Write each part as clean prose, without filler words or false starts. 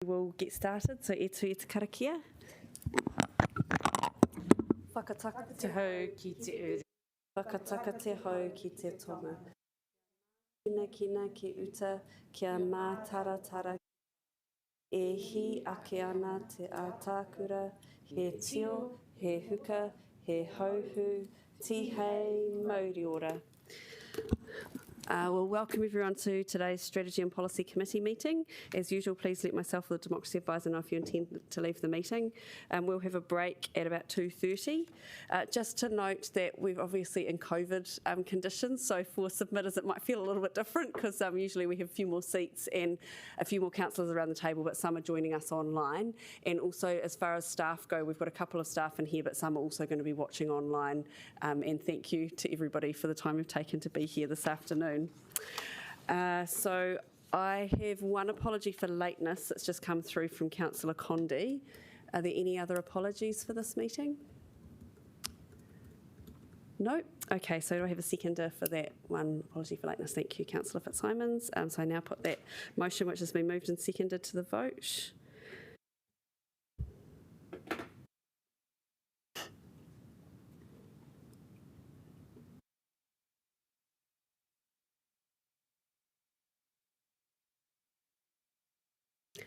we'll get started. So, e te karakia. Whakataka te hau ki te uri. Whakataka te hau ki te tonga. Kina ki uta kia mā taratara. E hi ake ana te ātākura, he tio, he huka, he hauhu, ti hei mauri ora. Well, welcome everyone to today's Strategy and Policy Committee meeting. As usual, please let myself or the Democracy Advisor know if you intend to leave the meeting. We'll have a break at about 2:30. Just to note that we're obviously in COVID conditions, so for submitters it might feel a little bit different because usually we have a few more seats and a few more councillors around the table, but some are joining us online. And also, as far as staff go, we've got a couple of staff in here, but some are also going to be watching online. And thank you to everybody for the time you've taken to be here this afternoon. So I have one apology for lateness that's just come through from Councillor Condi. Are there any other apologies for this meeting? No? Okay, so do I have a seconder for that one apology for lateness? Thank you, Councillor Fitzsimons. So I now put that motion, which has been moved and seconded, to the vote.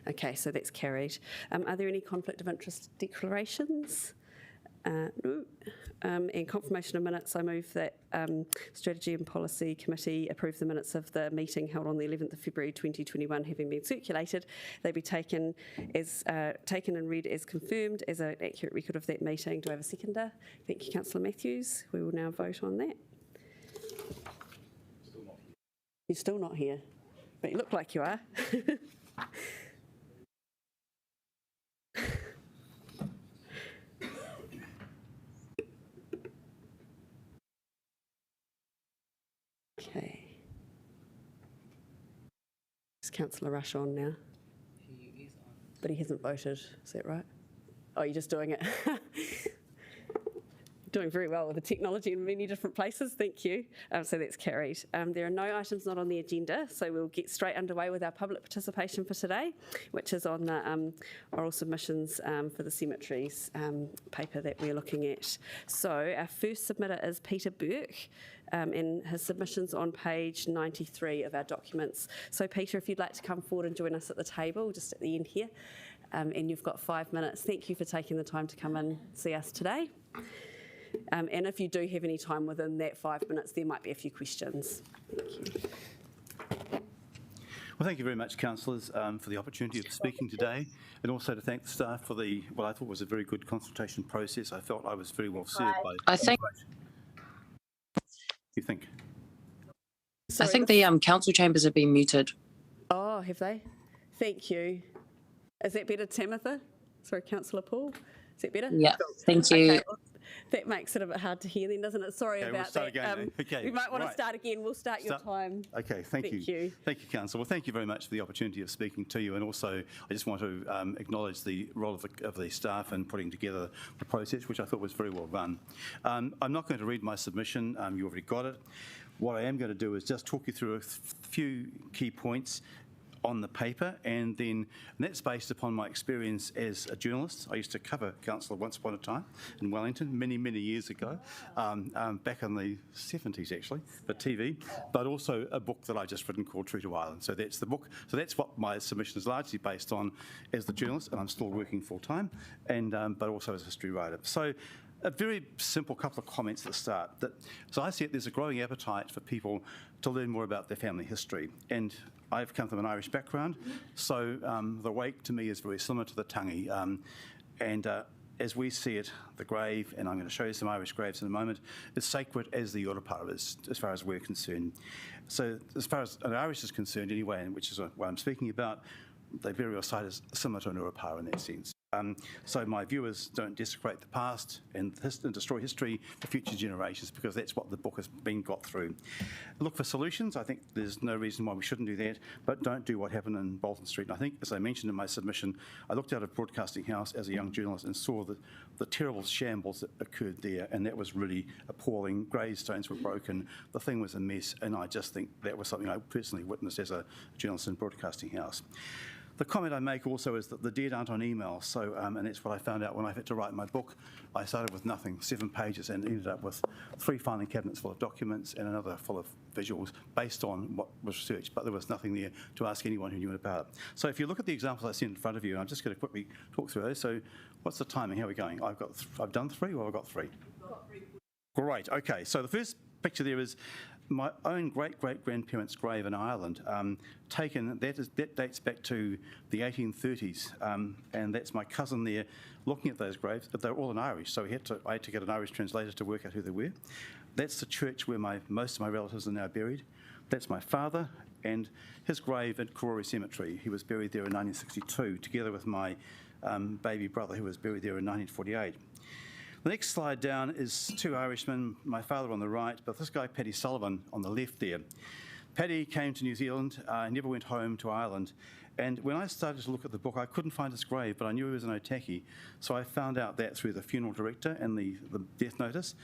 Okay, so that's carried. Are there any conflict of interest declarations? No. And confirmation of minutes, I move that Strategy and Policy Committee approve the minutes of the meeting held on the 11th of February 2021 having been circulated. They be taken and read as confirmed as an accurate record of that meeting. Do I have a seconder? Thank you, Councillor Matthews. We will now vote on that. Still not here. You're still not here, but you look like you are. Okay. Is Councillor Rush on now? He is on. But he hasn't voted, is that right? Oh, you're just doing it. Doing very well with the technology in many different places, thank you. So that's carried. There are no items not on the agenda, so we'll get straight underway with our public participation for today, which is on the oral submissions for the Cemeteries paper that we're looking at. So our first submitter is Peter Burke, and his submission's on page 93 of our documents. So Peter, if you'd like to come forward and join us at the table, just at the end here, and you've got 5 minutes. Thank you for taking the time to come and see us today. And if you do have any time within that 5 minutes, there might be a few questions. Thank you. Well, thank you very much, councillors, for the opportunity of speaking today, and also to thank the staff for the, what I thought was a very good consultation process. I felt I was very well served by I think. You think? Sorry, I think the council chambers have been muted. Oh, have they? Thank you. Is that better, Tamitha? Sorry, Councillor Paul. Is that better? Yeah, thank you. Okay, well, that makes it a bit hard to hear then, doesn't it? Sorry about we'll start that. Again, okay, we might want to start again. We'll start your time. Okay, thank you. Thank you, Council. Well, thank you very much for the opportunity of speaking to you, and also I just want to acknowledge the role of the staff in putting together the process, which I thought was very well run. I'm not going to read my submission. You already got it. What I am going to do is just talk you through a few key points on the paper, and that's based upon my experience as a journalist. I used to cover council once upon a time in Wellington many years ago, back in the 70s actually, for TV, but also a book that I just written called True to Ireland. So that's the book. So that's what my submission is largely based on as the journalist, and I'm still working full time, and but also as a history writer. So a very simple couple of comments at the start. So I see it, there's a growing appetite for people to learn more about their family history. And I've come from an Irish background, so the wake to me is very similar to the tangi. As we see it, the grave, and I'm going to show you some Irish graves in a moment, is sacred as the Urapara is, as far as we're concerned. So as far as an Irish is concerned anyway, and which is what I'm speaking about, the burial site is similar to an Urapara in that sense. So my viewers don't desecrate the past and destroy history for future generations, because that's what the book has been got through. Look for solutions. I think there's no reason why we shouldn't do that, but don't do what happened in Bolton Street. And I think, as I mentioned in my submission, I looked out of Broadcasting House as a young journalist and saw the terrible shambles that occurred there, and that was really appalling. Gravestones were broken. The thing was a mess, and I just think that was something I personally witnessed as a journalist in Broadcasting House. The comment I make also is that the dead aren't on email, so, and that's what I found out when I had to write my book. I started with nothing, 7 pages, and ended up with 3 filing cabinets full of documents and another full of visuals based on what was researched, but there was nothing there to ask anyone who knew it about it. So if you look at the examples I sent in front of you, and I'm just going to quickly talk through those. So what's the timing? How are we going? I've done 3, or I've got 3? Great, okay. So the first picture there is my own great-great-grandparents' grave in Ireland, taken, that dates back to the 1830s, and that's my cousin there looking at those graves, but they're all in Irish, so I had to get an Irish translator to work out who they were. That's the church where most of my relatives are now buried. That's my father and his grave at Karori Cemetery. He was buried there in 1962, together with my baby brother, who was buried there in 1948. The next slide down is 2 Irishmen, my father on the right, but this guy, Paddy Sullivan, on the left there. Paddy came to New Zealand, never went home to Ireland, and when I started to look at the book, I couldn't find his grave, but I knew he was in Otaki, so I found out that through the funeral director and the death notice,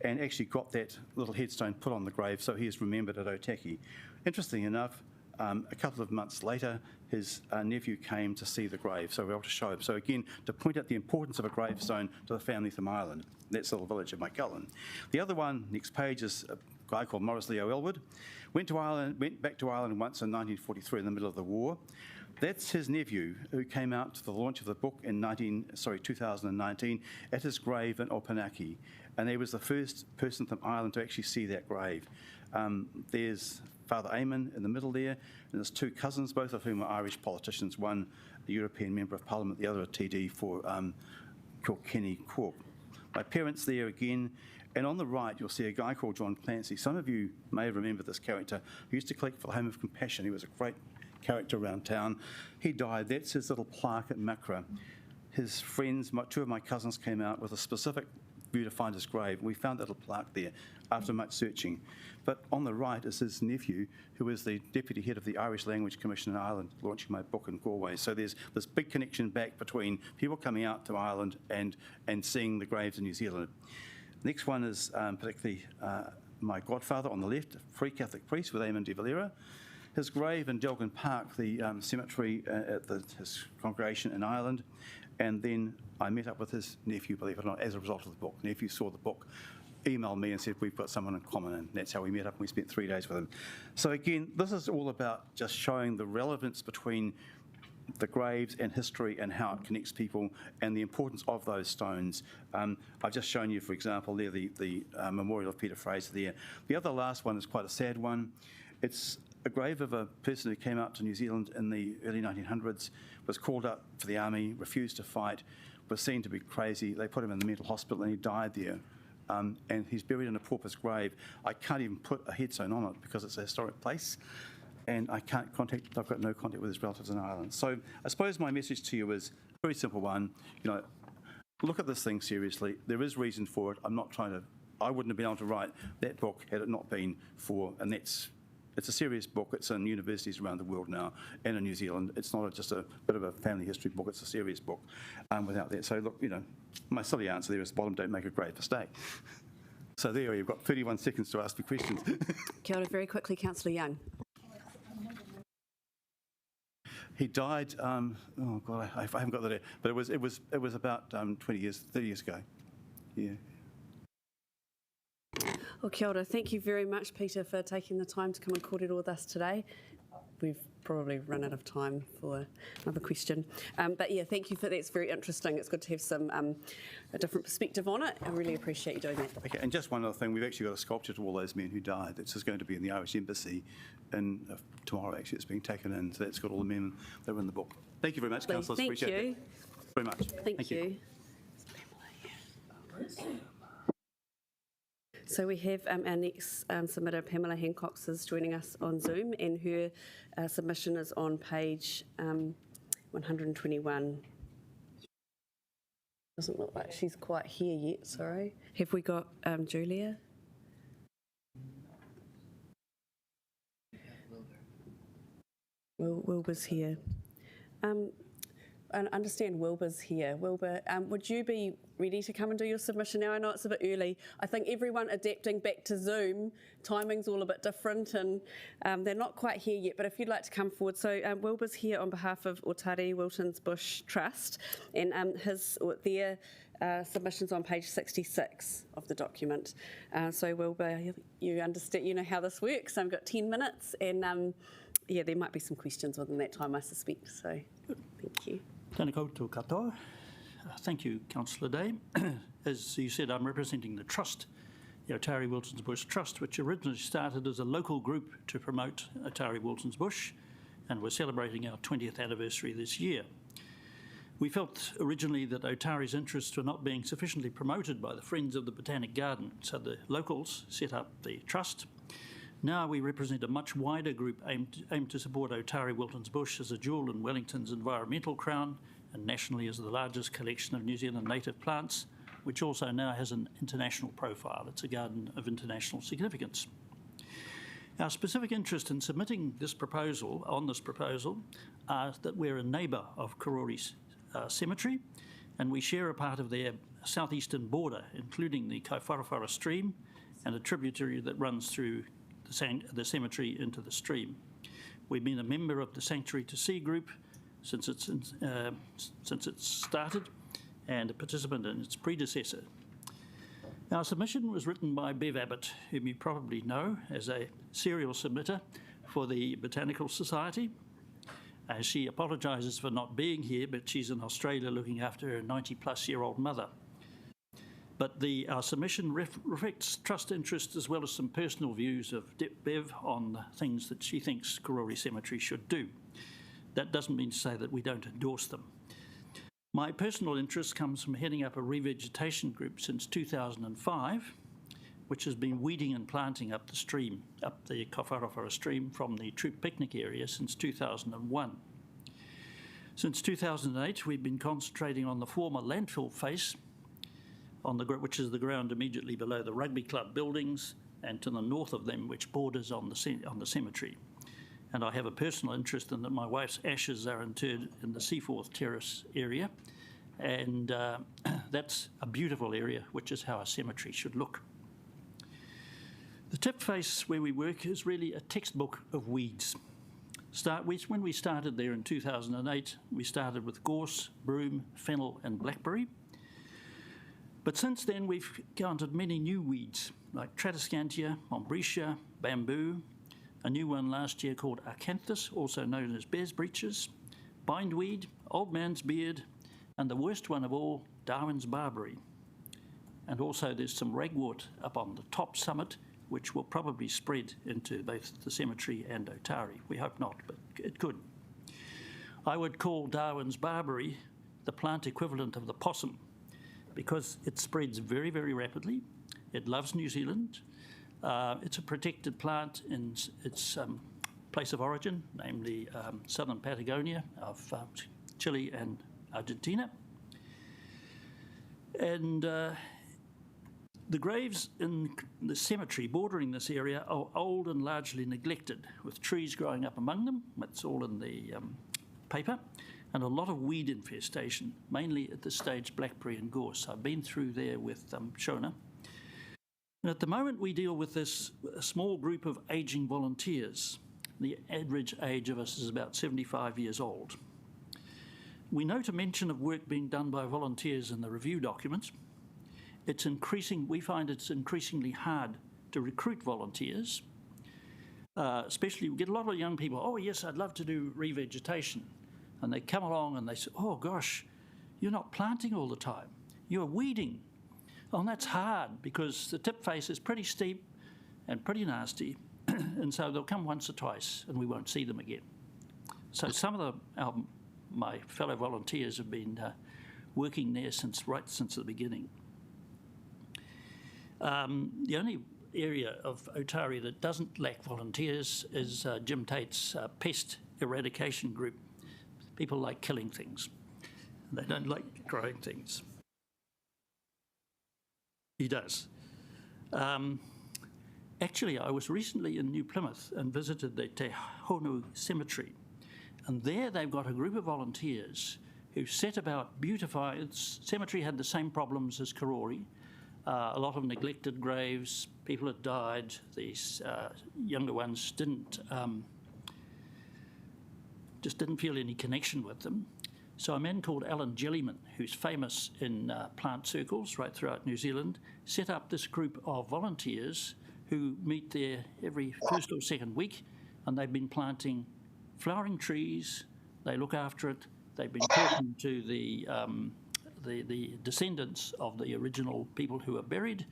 and actually got that little headstone put on the grave, so he is remembered at Otaki. Interestingly enough, a couple of months later, his nephew came to see the grave, so we were able to show him. So again, to point out the importance of a gravestone to the family from Ireland. That's the little village of Mcdonald. The other one, next page, is a guy called Maurice Leo Elwood. Went back to Ireland once in 1943 in the middle of the war. That's his nephew who came out to the launch of the book in 2019 at his grave in Opunaki. And he was the first person from Ireland to actually see that grave. There's Father Eamon in the middle there, and there's 2 cousins, both of whom are Irish politicians, one a European Member of Parliament, the other a TD for Kilkenny Cork. My parents there again, and on the right you'll see a guy called John Clancy. Some of you may remember this character who used to collect for the Home of Compassion. He was a great character around town. He died. That's his little plaque at Macra. His friends, 2 of my cousins, came out with a specific view to find his grave. We found that little plaque there after much searching. But on the right is his nephew, who is the deputy head of the Irish Language Commission in Ireland, launching my book in Galway. So there's this big connection back between people coming out to Ireland and seeing the graves in New Zealand. The next one is particularly my godfather on the left, a free Catholic priest with Eamon de Valera. His grave in Delgan Park, the cemetery at his congregation in Ireland. And then I met up with his nephew, believe it or not, as a result of the book. Nephew saw the book, emailed me and said, we've got someone in common, and that's how we met up, and we spent 3 days with him. So again, this is all about just showing the relevance between the graves and history and how it connects people and the importance of those stones. I've just shown you, for example, there the memorial of Peter Fraser there. The other last one is quite a sad one. It's a grave of a person who came out to New Zealand in the early 1900s, was called up for the army, refused to fight, was seen to be crazy. They put him in the mental hospital and he died there. And he's buried in a pauper's grave. I can't even put a headstone on it because it's a historic place, and I've got no contact with his relatives in Ireland. So I suppose my message to you is a very simple one. Look at this thing seriously. There is reason for it. I wouldn't have been able to write that book had it not been for, and it's a serious book. It's in universities around the world now and in New Zealand. It's not just a bit of a family history book. It's a serious book without that. So look, my silly answer there is bottom don't make a grave mistake. So there you've got 31 seconds to ask me questions. Kia ora, very quickly, Councillor Young. He died, oh God, I haven't got that there, but it was about 30 years ago. Yeah. Well, kia ora. Thank you very much, Peter, for taking the time to come and kōrero with us today. We've probably run out of time for another question. But yeah, thank you for that. It's very interesting. It's good to have some a different perspective on it. I really appreciate you doing that. Okay, and just one other thing. We've actually got a sculpture to all those men who died. It's just going to be in the Irish Embassy, and tomorrow actually it's being taken in. So that's got all the men that were in the book. Thank you very much, councillors. Appreciate it. Very much. Thank you. So we have our next submitter, Pamela Hancocks, is joining us on Zoom, and her submission is on page 121. Doesn't look like she's quite here yet, sorry. Have we got Julia? Wilbur's here. I understand Wilbur's here. Wilbur, would you be ready to come and do your submission now? I know it's a bit early. I think everyone adapting back to Zoom, timing's all a bit different, and they're not quite here yet, but if you'd like to come forward. So Wilbur's here on behalf of Ōtari Wilton's Bush Trust, and their submission's on page 66 of the document. So Wilbur, you understand, you know how this works. I've got 10 minutes, and yeah, there might be some questions within that time, I suspect, so thank you. Tēnā koutou katoa. Thank you, Councillor Day. As you said, I'm representing the Trust, the Ōtari Wilton's Bush Trust, which originally started as a local group to promote Ōtari Wilton's Bush, and we're celebrating our 20th anniversary this year. We felt originally that Ōtari's interests were not being sufficiently promoted by the Friends of the Botanic Garden, so the locals set up the Trust. Now we represent a much wider group aimed to support Ōtari Wilton's Bush as a jewel in Wellington's environmental crown, and nationally as the largest collection of New Zealand native plants, which also now has an international profile. It's a garden of international significance. Our specific interest in submitting this proposal, are that we're a neighbour of Karori Cemetery, and we share a part of their southeastern border, including the Kaiwharawhara stream and a tributary that runs through the cemetery into the stream. We've been a member of the Sanctuary to Sea group since it's started, and a participant in its predecessor. Our submission was written by Bev Abbott, whom you probably know as a serial submitter for the Botanical Society. She apologises for not being here, but she's in Australia looking after her 90-plus-year-old mother. But our submission reflects trust interest as well as some personal views of Bev on the things that she thinks Karori Cemetery should do. That doesn't mean to say that we don't endorse them. My personal interest comes from heading up a revegetation group since 2005, which has been weeding and planting up the stream, up the Kaiwharawhara stream from the Troop Picnic area since 2001. Since 2008, we've been concentrating on the former landfill face, which is the ground immediately below the rugby club buildings and to the north of them, which borders on the cemetery. And I have a personal interest in that my wife's ashes are interred in the Seaforth Terrace area, and that's a beautiful area, which is how a cemetery should look. The tip face where we work is really a textbook of weeds. When we started there in 2008, we started with gorse, broom, fennel and blackberry. But since then, we've counted many new weeds, like Tradescantia, Mombretia, bamboo, a new one last year called Acanthus, also known as bear's breeches, bindweed, old man's beard, and the worst one of all, Darwin's barberry. And also there's some ragwort up on the top summit, which will probably spread into both the cemetery and Ōtari. We hope not, but it could. I would call Darwin's barberry the plant equivalent of the possum, because it spreads very, very rapidly. It loves New Zealand. It's a protected plant in its place of origin, namely southern Patagonia of Chile and Argentina. And the graves in the cemetery bordering this area are old and largely neglected, with trees growing up among them. That's all in the paper. And a lot of weed infestation, mainly at this stage blackberry and gorse. I've been through there with Shona. And at the moment we deal with this small group of ageing volunteers. The average age of us is about 75 years old. We note a mention of work being done by volunteers in the review documents. We find it's increasingly hard to recruit volunteers. Especially, we get a lot of young people, oh yes, I'd love to do revegetation. And they come along and they say, oh gosh, you're not planting all the time, you're weeding. Oh, and that's hard because the tip face is pretty steep and pretty nasty, and so they'll come once or twice and we won't see them again. So some of my fellow volunteers have been working there right since the beginning. The only area of Ōtari that doesn't lack volunteers is Jim Tate's pest eradication group. People like killing things. They don't like growing things. He does. Actually, I was recently in New Plymouth and visited the Te Honu Cemetery. And there they've got a group of volunteers who set about beautifying. Cemetery had the same problems as Karori. A lot of neglected graves, people had died, these younger ones just didn't feel any connection with them. So a man called Alan Jellyman, who's famous in plant circles right throughout New Zealand, set up this group of volunteers who meet there every first or second week, and they've been planting flowering trees. They look after it. They've been talking to the descendants of the original people who are buried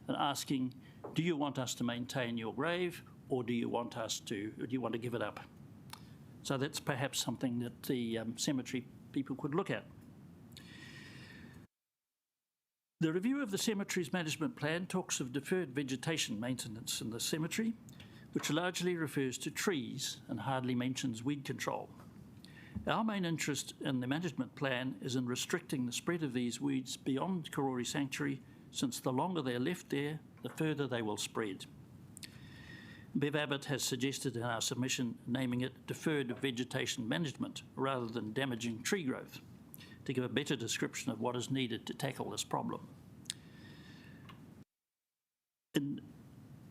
and asking, do you want us to maintain your grave, or do you want to give it up? So that's perhaps something that the cemetery people could look at. The review of the cemetery's management plan talks of deferred vegetation maintenance in the cemetery, which largely refers to trees and hardly mentions weed control. Our main interest in the management plan is in restricting the spread of these weeds beyond Karori Sanctuary, since the longer they're left there, the further they will spread. Bev Abbott has suggested in our submission naming it deferred vegetation management rather than damaging tree growth, to give a better description of what is needed to tackle this problem.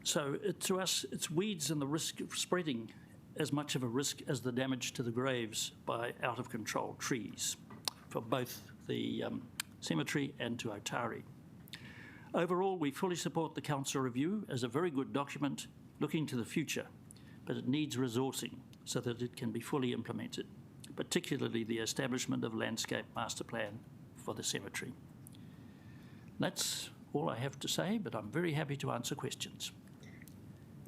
So to us, it's weeds and the risk of spreading as much of a risk as the damage to the graves by out-of-control trees for both the cemetery and to Otari. Overall, we fully support the council review as a very good document looking to the future, but it needs resourcing so that it can be fully implemented, particularly the establishment of landscape master plan for the cemetery. That's all I have to say, but I'm very happy to answer questions.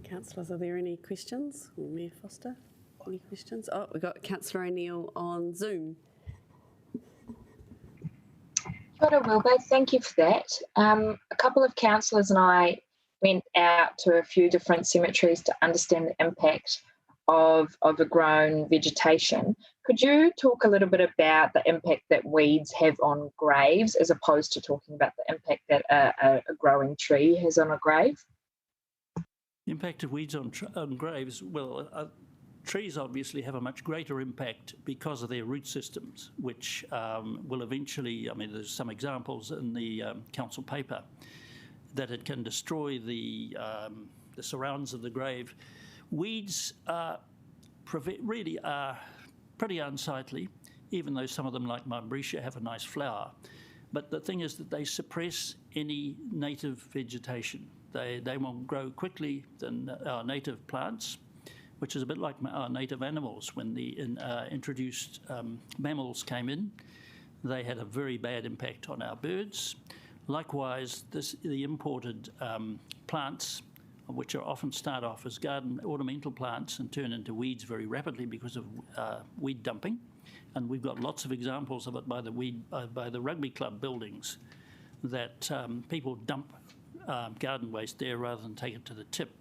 Councillors, are there any questions? Or Mayor Foster, any questions? Oh, we've got Councillor O'Neill on Zoom. Kia ora, Wilbur, thank you for that. A couple of councillors and I went out to a few different cemeteries to understand the impact of overgrown vegetation. Could you talk a little bit about the impact that weeds have on graves as opposed to talking about the impact that a growing tree has on a grave? The impact of weeds on graves, well, trees obviously have a much greater impact because of their root systems, which will eventually, I mean, there's some examples in the council paper, that it can destroy the surrounds of the grave. Weeds really are pretty unsightly, even though some of them, like Mambretia, have a nice flower. But the thing is that they suppress any native vegetation. They won't grow quickly than our native plants, which is a bit like our native animals. When the introduced mammals came in, they had a very bad impact on our birds. Likewise, the imported plants, which are often start off as garden ornamental plants and turn into weeds very rapidly because of weed dumping. And we've got lots of examples of it by the rugby club buildings, that people dump garden waste there rather than take it to the tip.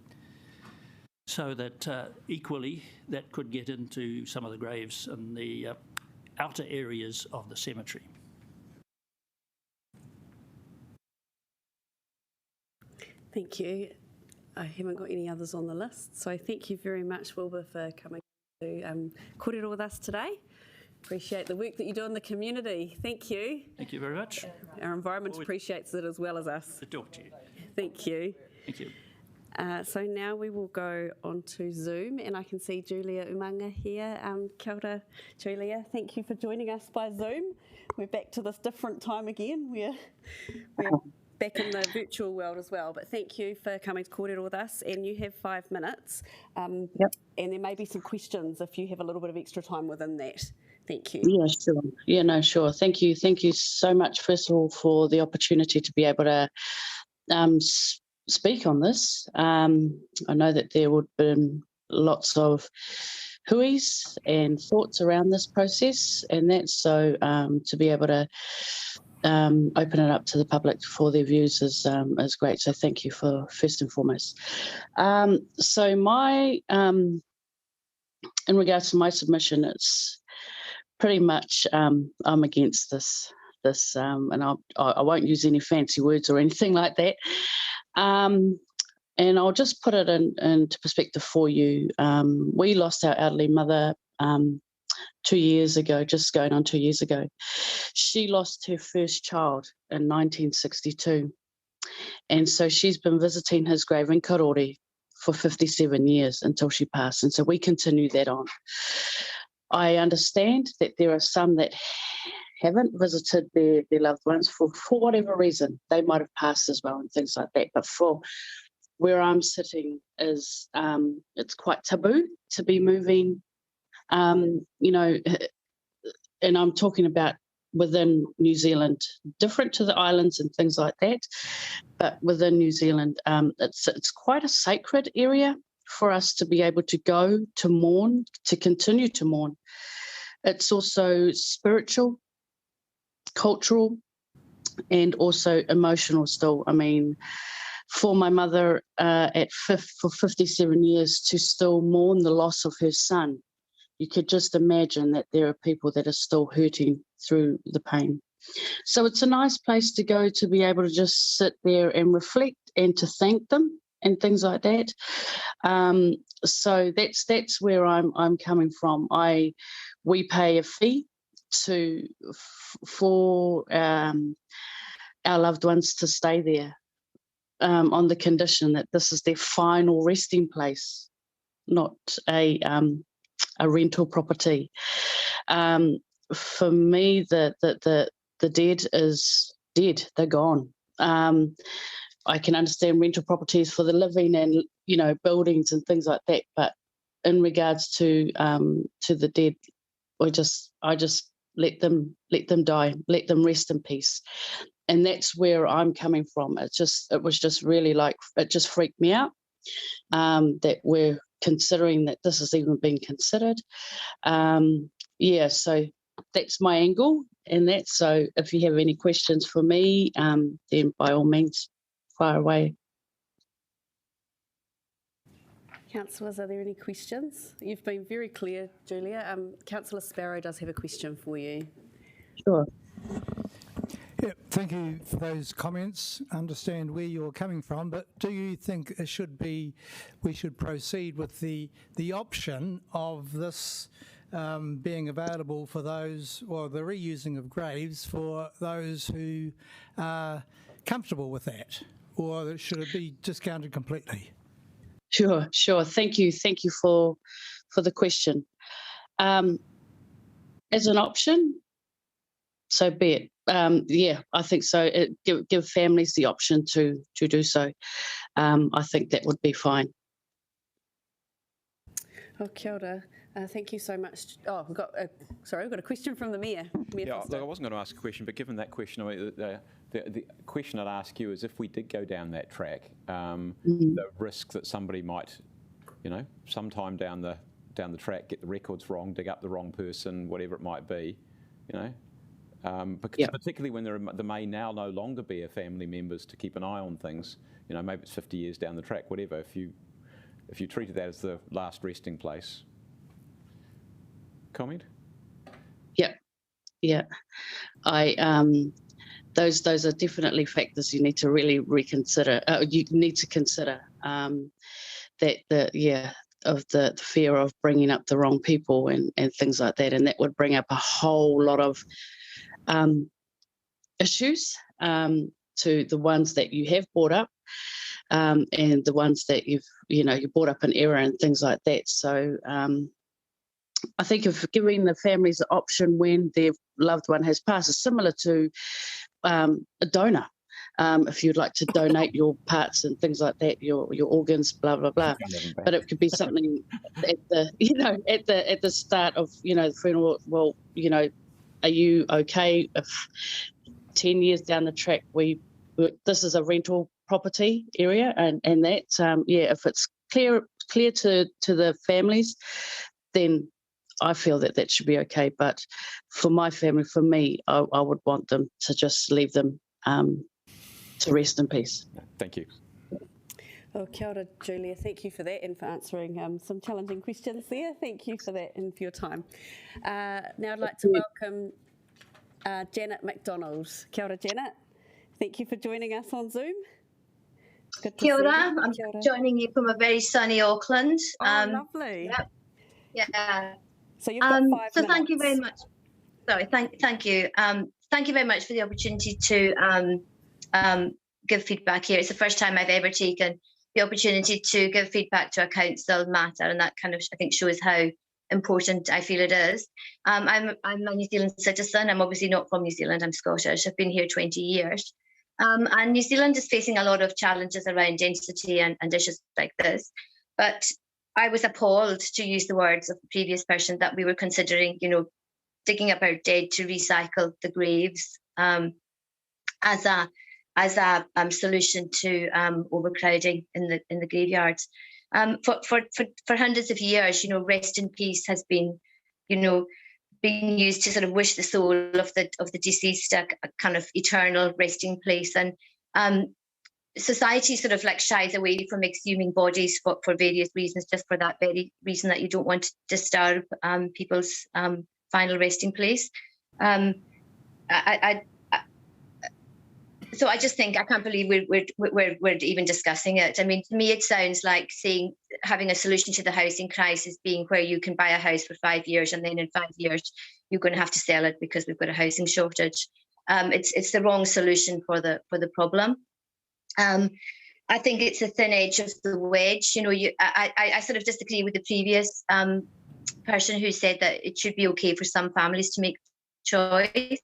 So that equally, that could get into some of the graves in the outer areas of the cemetery. Thank you. I haven't got any others on the list, so thank you very much, Wilbur, for coming to kōrero with us today. Appreciate the work that you do in the community. Thank you. Thank you very much. Our environment appreciates it as well as us. To talk to you. Thank you. Thank you. So now we will go onto Zoom, and I can see Julia Umanga here. Kia ora, Julia. Thank you for joining us by Zoom. We're back to this different time again. We're back in the virtual world as well, but thank you for coming to kōrero with us, and you have 5 minutes. Yep. And there may be some questions if you have a little bit of extra time within that. Thank you. Yeah, sure. Yeah, no, sure. Thank you. Thank you so much, first of all, for the opportunity to be able to speak on this. I know that there would have been lots of hui's and thoughts around this process, and that's so to be able to open it up to the public for their views is great. So thank you for first and foremost. So my in regards to my submission, it's pretty much I'm against this, and I won't use any fancy words or anything like that. And I'll just put it into perspective for you. We lost our elderly mother 2 years ago, just going on 2 years ago. She lost her first child in 1962. And so she's been visiting his grave in Karori for 57 years until she passed. And so we continue that on. I understand that there are some that haven't visited their loved ones for whatever reason. They might have passed as well and things like that. But for where I'm sitting is it's quite taboo to be moving, you know, and I'm talking about within New Zealand, different to the islands and things like that, but within New Zealand, it's quite a sacred area for us to be able to go to mourn, to continue to mourn. It's also spiritual, cultural, and also emotional still. I mean, for my mother for 57 years to still mourn the loss of her son, you could just imagine that there are people that are still hurting through the pain. So it's a nice place to go to be able to just sit there and reflect and to thank them and things like that. So that's where I'm coming from. We pay a fee for our loved ones to stay there on the condition that this is their final resting place, not a rental property. For me, the dead is dead. They're gone. I can understand rental properties for the living and, you know, buildings and things like that. But in regards to the dead, I just let them die, let them rest in peace. And that's where I'm coming from. It was just really like, it just freaked me out that we're considering that this has even been considered. So that's my angle and that. So if you have any questions for me, then by all means, fire away. Councillors, are there any questions? You've been very clear, Julia. Councillor Sparrow does have a question for you. Sure. Yeah, thank you for those comments. Understand where you're coming from, but do you think we should proceed with the option of this being available for those, or the reusing of graves for those who are comfortable with that, or should it be discounted completely? Sure. Thank you for the question. As an option, so be it. I think so. Give families the option to do so. I think that would be fine. Oh, kia ora. Thank you so much. Oh, we've got a question from the Mayor. Yeah, look, I wasn't going to ask a question, but given that question, I mean, the question I'd ask you is, if we did go down that track, the risk that somebody might, you know, sometime down the track get the records wrong, dig up the wrong person, whatever it might be, you know. Because particularly when there may now no longer be a family members to keep an eye on things, you know, maybe it's 50 years down the track, whatever. If you treated that as the last resting place. Comment? Yeah. Those are definitely factors you need to really reconsider. You need to consider of the fear of bringing up the wrong people and things like that, and that would bring up a whole lot of issues to the ones that you have brought up, and the ones that you brought up in error and things like that. So I think of giving the families the option when their loved one has passed is similar to a donor. If you'd like to donate your parts and things like that, your organs, blah blah blah, but it could be something at the start of the funeral. Well, are you okay if 10 years down the track this is a rental property area and that if it's clear to the families, then I feel that should be okay. But for my family, for me, I would want them to just leave them to rest in peace. Thank you. Well, kia ora, Julia. Thank you for that and for answering some challenging questions there. Thank you for that and for your time. Now I'd like to welcome Janet Mcdonald. Kia ora, Janet. Thank you for joining us on Zoom. Good to Kia ora. see you. I'm Kia ora. joining you from a very sunny Auckland. Oh, lovely. Yep. Yeah. So you've got 5 minutes. So thank you very much. Sorry, thank you. Thank you very much for the opportunity to give feedback here. It's the first time I've ever taken the opportunity to give feedback to a council matter, and that kind of, I think, shows how important I feel it is. I'm a New Zealand citizen. I'm obviously not from New Zealand. I'm Scottish. I've been here 20 years. And New Zealand is facing a lot of challenges around density and issues like this. But I was appalled, to use the words of the previous person, that we were considering, digging up our dead to recycle the graves as a solution to overcrowding in the graveyards. For hundreds of years, rest in peace has been, being used to sort of wish the soul of the deceased a kind of eternal resting place. And society sort of like shies away from exhuming bodies for various reasons, just for that very reason that you don't want to disturb people's final resting place. So I just think, I can't believe we're even discussing it. I mean, to me, it sounds like having a solution to the housing crisis being where you can buy a house for 5 years and then in 5 years you're going to have to sell it because we've got a housing shortage. It's the wrong solution for the problem. I think it's a thin edge of the wedge. I sort of disagree with the previous person who said that it should be okay for some families to make choice.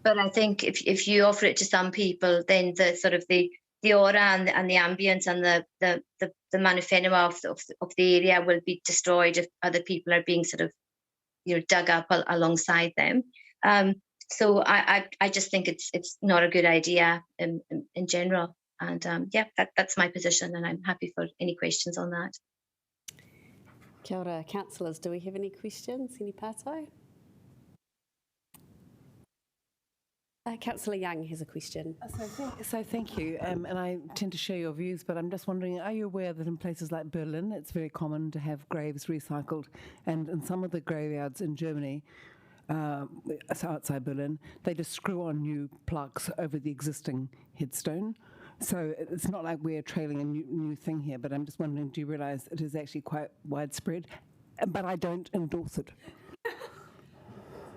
But I think if you offer it to some people, then the sort of the aura and the ambience and the manufenema of the area will be destroyed if other people are being sort of dug up alongside them. So I just think it's not a good idea in general. And that's my position, and I'm happy for any questions on that. Kia ora, councillors, do we have any questions? Any pātai? Councillor Young has a question. So thank you, and I tend to share your views, but I'm just wondering, are you aware that in places like Berlin, it's very common to have graves recycled, and in some of the graveyards in Germany, so outside Berlin, they just screw on new plaques over the existing headstone. So it's not like we're trailing a new thing here, but I'm just wondering, do you realise it is actually quite widespread? But I don't endorse it.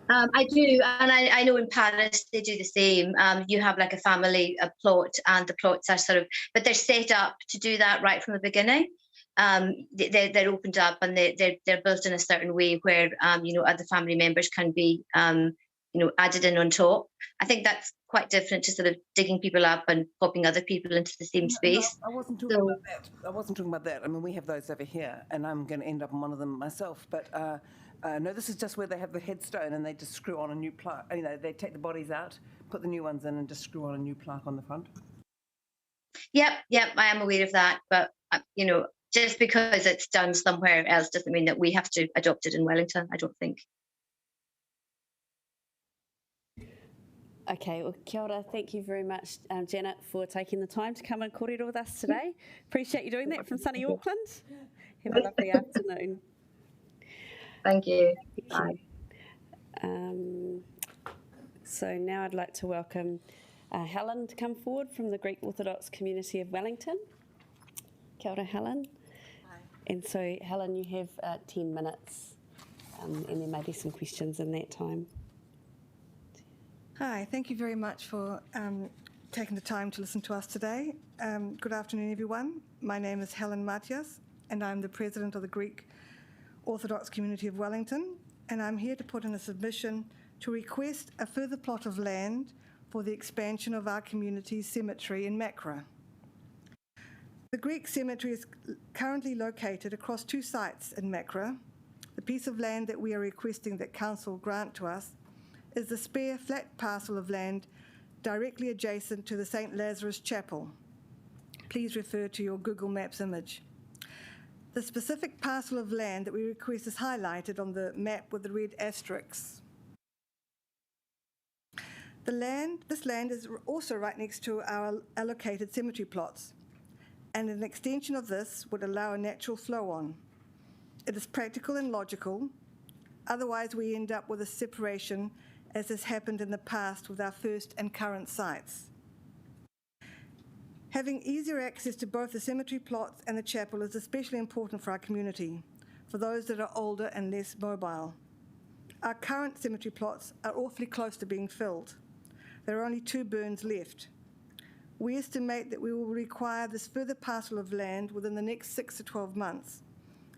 I do, and I know in Paris they do the same. You have like a family plot, and the plots are sort of, but they're set up to do that right from the beginning. They're opened up, and they're built in a certain way where other family members can be added in on top. I think that's quite different to sort of digging people up and popping other people into the same space. No, I wasn't talking about that. I wasn't talking about that. I mean, we have those over here, and I'm going to end up on one of them myself. But no, this is just where they have the headstone and they just screw on a new plaque. They take the bodies out, put the new ones in, and just screw on a new plaque on the front. Yep, I am aware of that. But just because it's done somewhere else doesn't mean that we have to adopt it in Wellington, I don't think. Okay, well, kia ora. Thank you very much, Janet, for taking the time to come and kōrero with us today. Appreciate you doing that from sunny Auckland. Have a lovely afternoon. Thank you. Bye. So now I'd like to welcome Helen to come forward from the Greek Orthodox community of Wellington. Kia ora, Helen. Hi. And so, Helen, you have 10 minutes, and there may be some questions in that time. Hi, thank you very much for taking the time to listen to us today. Good afternoon, everyone. My name is Helen Matias, and I'm the president of the Greek Orthodox community of Wellington, and I'm here to put in a submission to request a further plot of land for the expansion of our community's cemetery in Makra. The Greek cemetery is currently located across 2 sites in Makra. The piece of land that we are requesting that Council grant to us is the spare flat parcel of land directly adjacent to the St. Lazarus Chapel. Please refer to your Google Maps image. The specific parcel of land that we request is highlighted on the map with the red asterisks. This land is also right next to our allocated cemetery plots, and an extension of this would allow a natural flow on. It is practical and logical, otherwise we end up with a separation as has happened in the past with our first and current sites. Having easier access to both the cemetery plots and the chapel is especially important for our community. for those that are older and less mobile. Our current cemetery plots are awfully close to being filled. There are only 2 burns left. We estimate that we will require this further parcel of land within the next 6 to 12 months,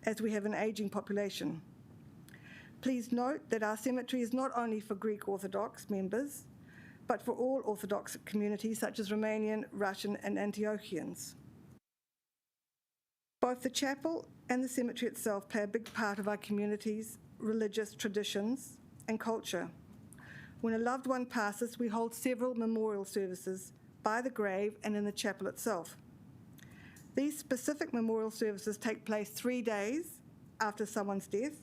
as we have an ageing population. Please note that our cemetery is not only for Greek Orthodox members, but for all Orthodox communities such as Romanian, Russian, and Antiochians. Both the chapel and the cemetery itself play a big part of our community's religious traditions and culture. When a loved one passes, we hold several memorial services by the grave and in the chapel itself. These specific memorial services take place 3 days after someone's death,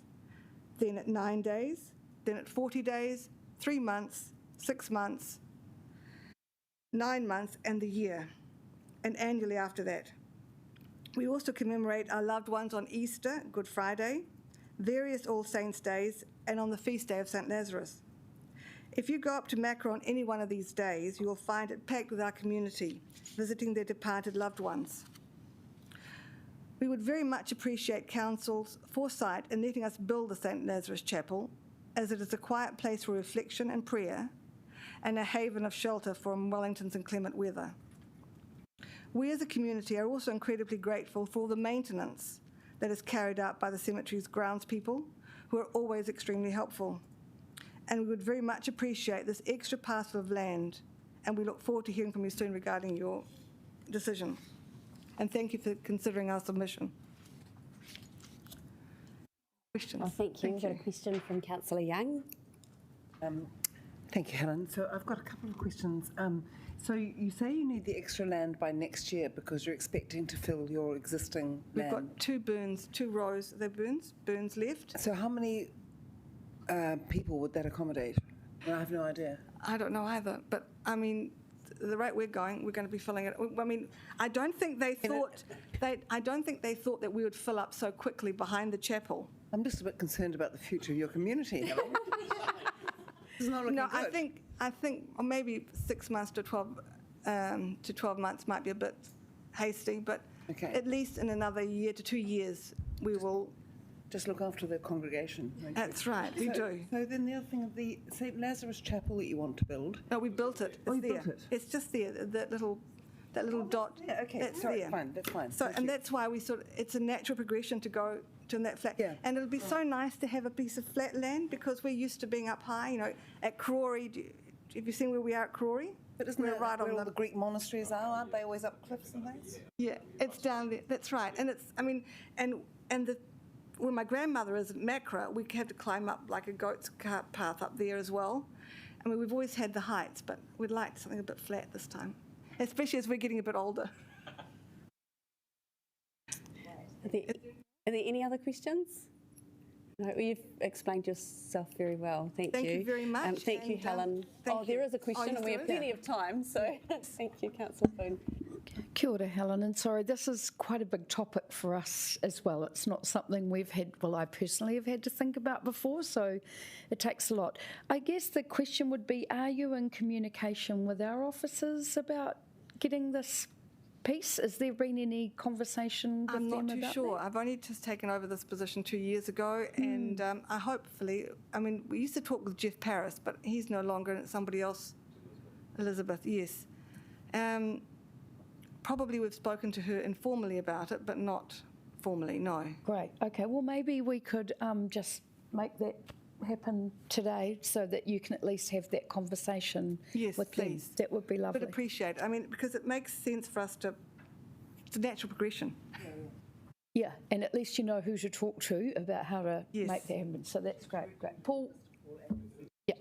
then at 9 days, then at 40 days, 3 months, 6 months, 9 months, and the year, and annually after that. We also commemorate our loved ones on Easter, Good Friday, various All Saints' Days, and on the feast day of St. Lazarus. If you go up to Macra on any one of these days, you will find it packed with our community, visiting their departed loved ones. We would very much appreciate Council's foresight in letting us build the St. Lazarus Chapel, as it is a quiet place for reflection and prayer, and a haven of shelter from Wellington's inclement weather. We as a community are also incredibly grateful for all the maintenance that is carried out by the cemetery's groundspeople, who are always extremely helpful. And we would very much appreciate this extra parcel of land, and we look forward to hearing from you soon regarding your decision. And thank you for considering our submission. Questions? Oh, thank you. We've got a question from Councillor Young. Thank you, Helen. So I've got a couple of questions. So you say you need the extra land by next year because you're expecting to fill your existing We've land. got 2 burns, 2 rows, they're burns left. So how many people would that accommodate? I have no idea. I don't know either, but I mean, the rate we're going to be filling it. I mean, I don't think they thought that we would fill up so quickly behind the chapel. I'm just a bit concerned about the future of your community, Helen. It's not looking No, good. I think or maybe 6 months to 12 months might be a bit hasty, but Okay. at least in another year to 2 years we will. Just look after the congregation. won't you? That's right, we do. So then the other thing, the St. Lazarus Chapel that you want to build. No, we built it. Oh, It's you there. built it? It's just there. That little dot. Yeah, okay, That's sorry, there. fine, that's fine. So, Thank and you. that's why it's a natural progression to go to that flat. Yeah. And it'll be so nice to have a piece of flat land because we're used to being up high. You know, at Crawley, have you seen where we are at Crawley? But isn't we're that right where on all the Greek monasteries are? Aren't they always up cliffs and things? Yeah, it's down there. That's right. And it's, I mean, and the where my grandmother is at Macra, we had to climb up like a goat's cart path up there as well. I mean, we've always had the heights, but we'd like something a bit flat this time, especially as we're getting a bit older. Are there any other questions? No, you've explained yourself very well. Thank you. Thank you very much. Thank you, and, Helen. thank There you. is a question, yes, and we there have is? plenty of time, so thank you, Councillor Boone. Kia ora, Helen, and sorry, this is quite a big topic for us as well. It's not something we've had, well, I personally have had to think about before, so it takes a lot. I guess the question would be, are you in communication with our officers about getting this piece? Has there been any conversation with them about I'm not too sure. that? I've only just taken over this position 2 years ago, and I hopefully, I mean, we used to talk with Jeff Paris, but he's no longer, and it's somebody else. Elizabeth, yes. Probably we've spoken to her informally about it, but not formally, no. Great, okay, well maybe we could just make that happen today so that you can at least have that conversation Yes, with please. them. That would be lovely. But appreciate it. I mean, because it makes sense for us to, it's a natural progression. Yeah, and at least you know who to talk to about how to Yes. make that happen. So that's great, great. Paul? Yeah.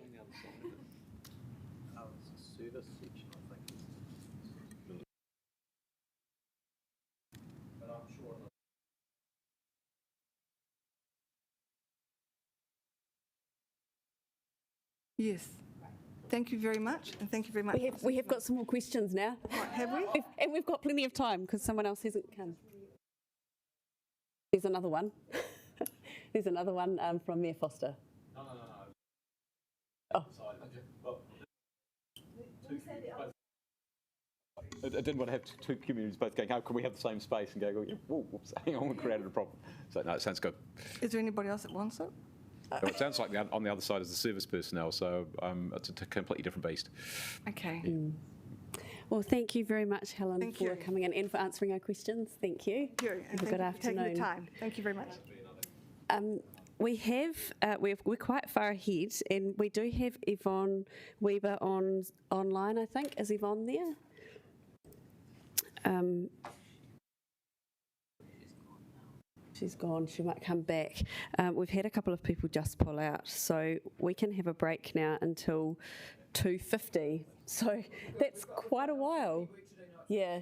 Yes. Thank you very much, and thank you very much. We have got some more questions now. Have we? And we've got plenty of time because someone else hasn't come. There's another one. There's another one from Mayor Foster. No. Oh. I didn't want to have two communities both going, oh, can we have the same space? And go, whoa, whoops, hang on, we created a problem. So, no, it sounds good. Is there anybody else that wants it? Well, it sounds like on the other side is the service personnel, so it's a completely different beast. Okay. Well, thank you very much, Helen, for coming in and for answering our questions. Thank you. And Have a good afternoon. taking the time. Thank you very much. We're quite far ahead, and we do have Yvonne Weber online, I think. Is Yvonne there? She's gone. She might come back. We've had a couple of people just pull out, so we can have a break now until 2:50. So that's quite a while. Yeah.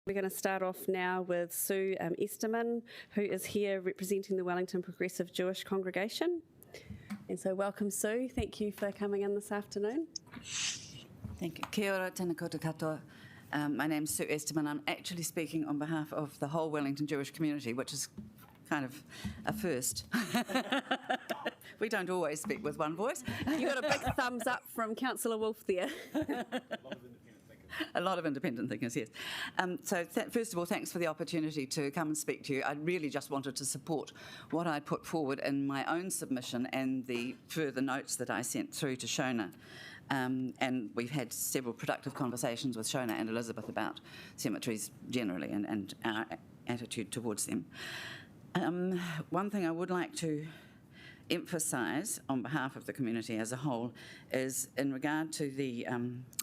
We're going to start off now with Sue Esterman, who is here representing the Wellington Progressive Jewish Congregation. And so welcome, Sue. Thank you for coming in this afternoon. Thank you. Kia ora, tēnā koutou katoa. My name's Sue Esterman. I'm actually speaking on behalf of the whole Wellington Jewish community, which is kind of a first. We don't always speak with one voice. You got a big thumbs up from Councillor Wolfe there. A lot of independent thinkers, yes. So first of all, thanks for the opportunity to come and speak to you. I really just wanted to support what I put forward in my own submission and the further notes that I sent through to Shona. And we've had several productive conversations with Shona and Elizabeth about cemeteries generally and our attitude towards them. One thing I would like to emphasise on behalf of the community as a whole is in regard to the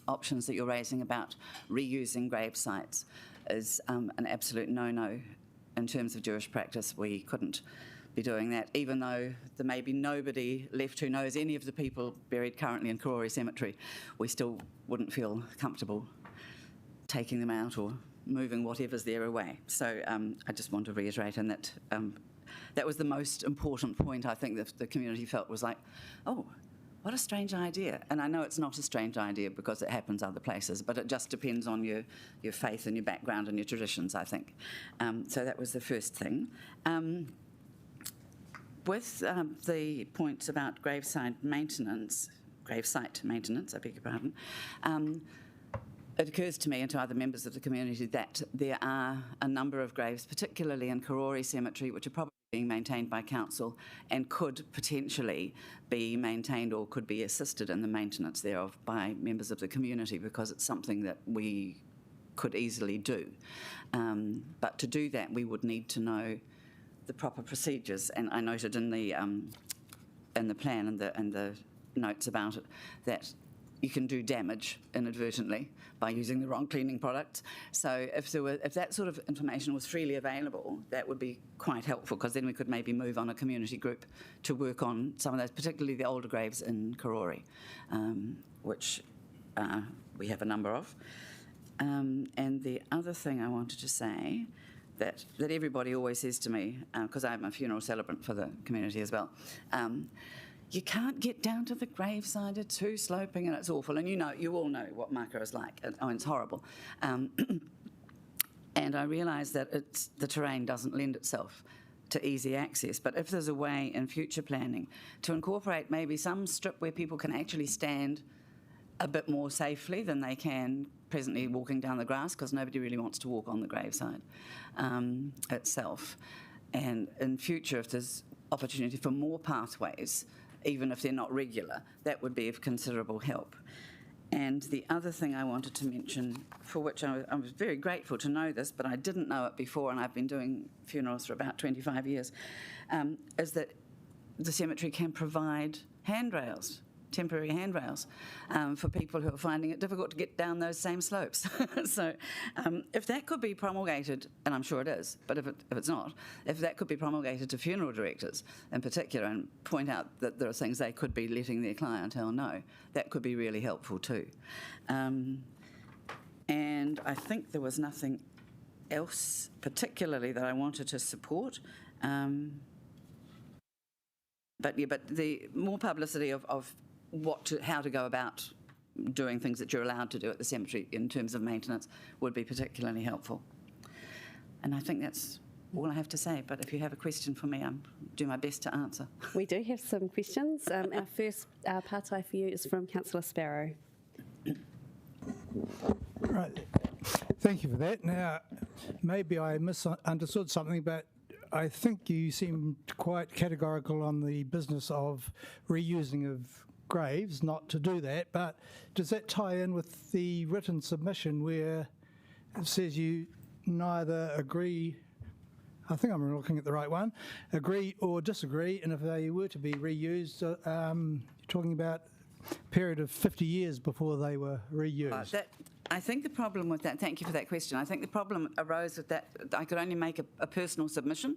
options that you're raising about reusing grave sites is an absolute no-no in terms of Jewish practice. We couldn't be doing that, even though there may be nobody left who knows any of the people buried currently in Karori Cemetery. We still wouldn't feel comfortable taking them out or moving whatever's there away. So I just want to reiterate in that that was the most important point I think that the community felt was like, oh, what a strange idea. And I know it's not a strange idea because it happens other places, but it just depends on your faith and your background and your traditions, I think. So that was the first thing. With the points about gravesite maintenance, I beg your pardon, it occurs to me and to other members of the community that there are a number of graves, particularly in Karori Cemetery, which are probably being maintained by council and could potentially be maintained or could be assisted in the maintenance thereof by members of the community, because it's something that we could easily do. But to do that, we would need to know the proper procedures, and I noted in the plan and the notes about it that you can do damage inadvertently by using the wrong cleaning products. So if that sort of information was freely available, that would be quite helpful, because then we could maybe move on a community group to work on some of those, particularly the older graves in Karori, which we have a number of. And the other thing I wanted to say that everybody always says to me, because I'm a funeral celebrant for the community as well, you can't get down to the graveside, it's too sloping and it's awful. And you all know what Maka is like. It's horrible. And I realise that the terrain doesn't lend itself to easy access. But if there's a way in future planning to incorporate maybe some strip where people can actually stand a bit more safely than they can presently walking down the grass, because nobody really wants to walk on the graveside itself. And in future, if there's opportunity for more pathways, even if they're not regular, that would be of considerable help. And the other thing I wanted to mention, for which I was very grateful to know this, but I didn't know it before, and I've been doing funerals for about 25 years, is that the cemetery can provide handrails, temporary handrails, for people who are finding it difficult to get down those same slopes. So if that could be promulgated, and I'm sure it is, but if it's not, if that could be promulgated to funeral directors in particular and point out that there are things they could be letting their clientele know, that could be really helpful too. And I think there was nothing else particularly that I wanted to support. But the more publicity of how to go about doing things that you're allowed to do at the cemetery in terms of maintenance would be particularly helpful. And I think that's all I have to say, but if you have a question for me, I'll do my best to answer. We do have some questions. Our first pātai for you is from Councillor Sparrow. Right. Thank you for that. Now, maybe I misunderstood something, but I think you seemed quite categorical on the business of reusing of graves, not to do that, but does that tie in with the written submission where it says you neither agree, I think I'm looking at the right one, agree or disagree, and if they were to be reused, you're talking about a period of 50 years before they were reused. I think the problem with that, thank you for that question, I think the problem arose with that I could only make a personal submission.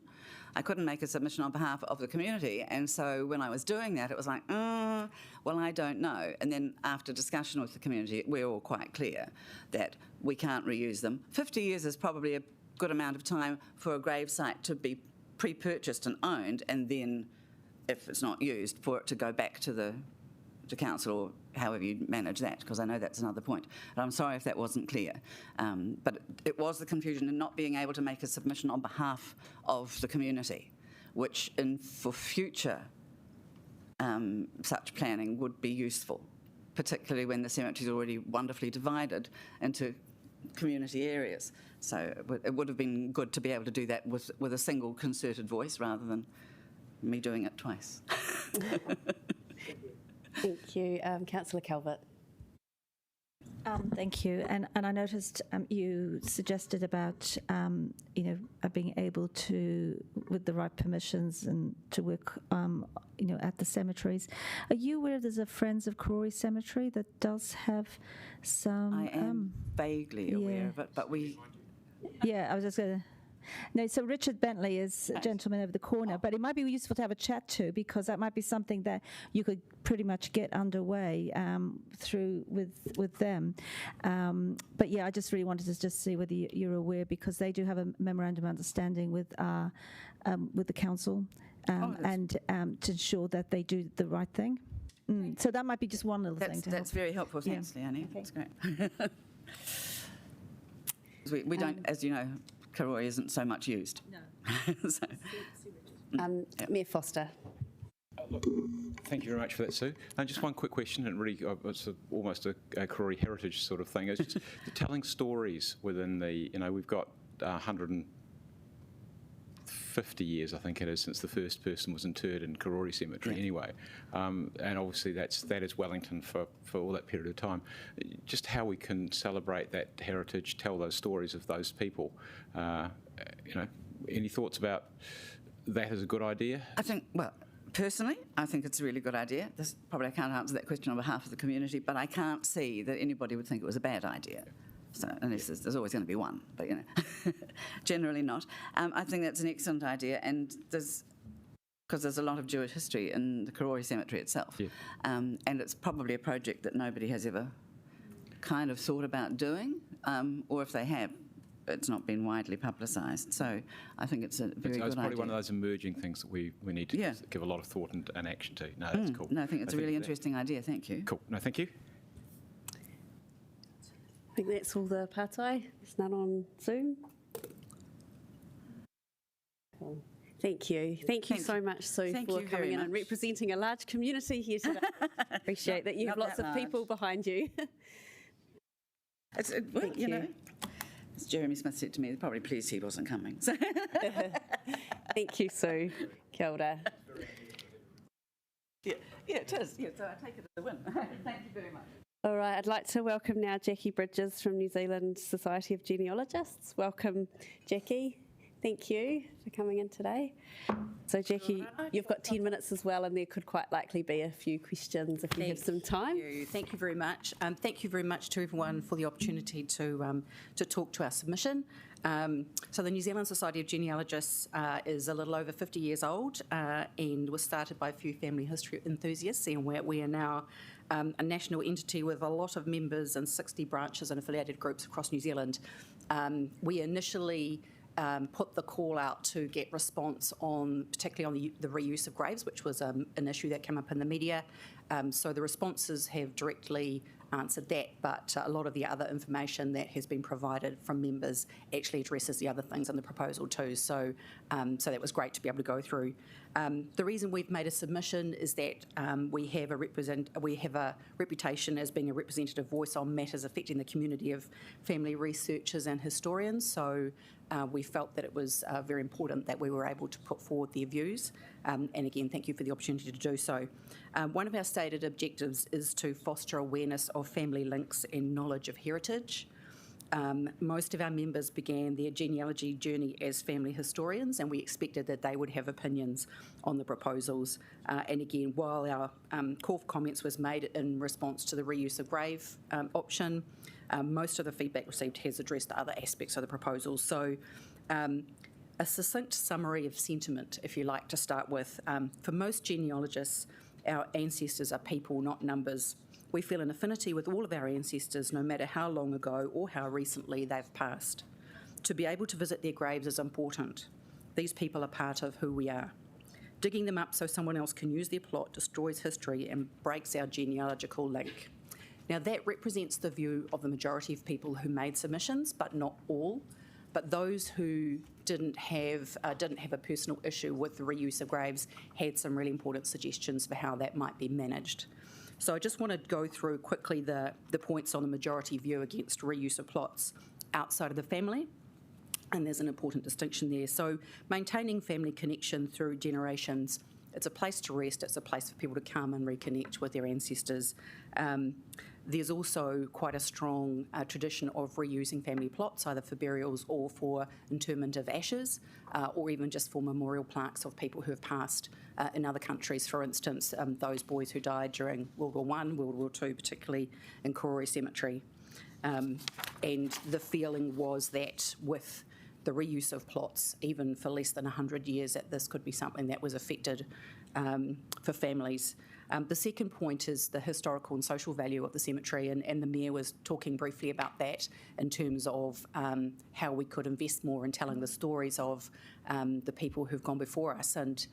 I couldn't make a submission on behalf of the community, and so when I was doing that, it was like, well, I don't know. And then after discussion with the community, we're all quite clear that we can't reuse them. 50 years is probably a good amount of time for a gravesite to be pre-purchased and owned, and then, if it's not used, for it to go back to council or however you manage that, because I know that's another point. And I'm sorry if that wasn't clear. But it was the confusion in not being able to make a submission on behalf of the community, which for future such planning would be useful, particularly when the cemetery is already wonderfully divided into community areas. So it would have been good to be able to do that with a single concerted voice rather than me doing it twice. Thank you. Councillor Calvert. Thank you. And I noticed you suggested about, being able to, with the right permissions and to work, at the cemeteries. Are you aware there's a Friends of Karori Cemetery that does have some... I am vaguely aware of it, but we... Yeah, I was just going to... No, so Richard Bentley is a gentleman over the corner, but it might be useful to have a chat to, because that might be something that you could pretty much get underway through with them. But yeah, I just really wanted to just see whether you're aware, because they do have a memorandum of understanding with the council and to ensure that they do the right thing. So that might be just one little thing to That's very helpful. Thanks, Leonie. That's great. we don't, as you know, Karori isn't so much used. No. Mayor Foster. Thank you very much for that, Sue. Just one quick question, and really it's almost a Karori heritage sort of thing. It's just telling stories within the, we've got 150 years, I think it is, since the first person was interred in Karori Cemetery anyway. And obviously that is Wellington for all that period of time. Just how we can celebrate that heritage, tell those stories of those people. Any thoughts about that as a good idea? I think, personally, I think it's a really good idea. Probably I can't answer that question on behalf of the community, but I can't see that anybody would think it was a bad idea. So, unless there's always going to be one, but generally not. I think that's an excellent idea, and because there's a lot of Jewish history in the Karori Cemetery itself, and it's probably a project that nobody has ever kind of thought about doing, or if they have, it's not been widely publicised. So I think it's a very good idea. It's probably one of those emerging things that we need to give a lot of thought and action to. No, that's cool. No, I think it's a really interesting idea. Thank you. Cool. No, thank you. I think that's all the partai. There's none on Zoom. Cool. Thank you. Thank you so much, Sue, for coming in and representing a large community here today. Appreciate that you have lots of people behind you. As Jeremy Smith said to me, they're probably pleased he wasn't coming. Thank you, Sue. Kia ora. Yeah, it is. Yeah, so I take it as a win. Thank you very much. All right, I'd like to welcome now Jackie Bridges from New Zealand Society of Genealogists. Welcome, Jackie. Thank you for coming in today. So, Jackie, you've got 10 minutes as well, and there could quite likely be a few questions if you have some time. Thank you very much. Thank you very much to everyone for the opportunity to talk to our submission. So the New Zealand Society of Genealogists is a little over 50 years old and was started by a few family history enthusiasts, and we are now a national entity with a lot of members and 60 branches and affiliated groups across New Zealand. We initially put the call out to get response particularly on the reuse of graves, which was an issue that came up in the media. So the responses have directly answered that, but a lot of the other information that has been provided from members actually addresses the other things in the proposal too. So, so that was great to be able to go through. The reason we've made a submission is that we have a reputation as being a representative voice on matters affecting the community of family researchers and historians. So we felt that it was very important that we were able to put forward their views. And again, thank you for the opportunity to do so. One of our stated objectives is to foster awareness of family links and knowledge of heritage. Most of our members began their genealogy journey as family historians, and we expected that they would have opinions on the proposals. And again, while our call for comments was made in response to the reuse of grave option, most of the feedback received has addressed other aspects of the proposals. So a succinct summary of sentiment, if you like, to start with. For most genealogists, our ancestors are people, not numbers. We feel an affinity with all of our ancestors, no matter how long ago or how recently they've passed. To be able to visit their graves is important. These people are part of who we are. Digging them up so someone else can use their plot destroys history and breaks our genealogical link. Now, that represents the view of the majority of people who made submissions, but not all. But those who didn't have a personal issue with the reuse of graves had some really important suggestions for how that might be managed. So I just want to go through quickly the points on the majority view against reuse of plots outside of the family, and there's an important distinction there. So maintaining family connection through generations, it's a place to rest, it's a place for people to come and reconnect with their ancestors. There's also quite a strong tradition of reusing family plots, either for burials or for interment of ashes, or even just for memorial plaques of people who have passed in other countries. For instance, those boys who died during World War I, World War II, particularly in Korori Cemetery. And the feeling was that with the reuse of plots, even for less than 100 years, that this could be something that was affected for families. The second point is the historical and social value of the cemetery, and the Mayor was talking briefly about that in terms of how we could invest more in telling the stories of the people who've gone before us. And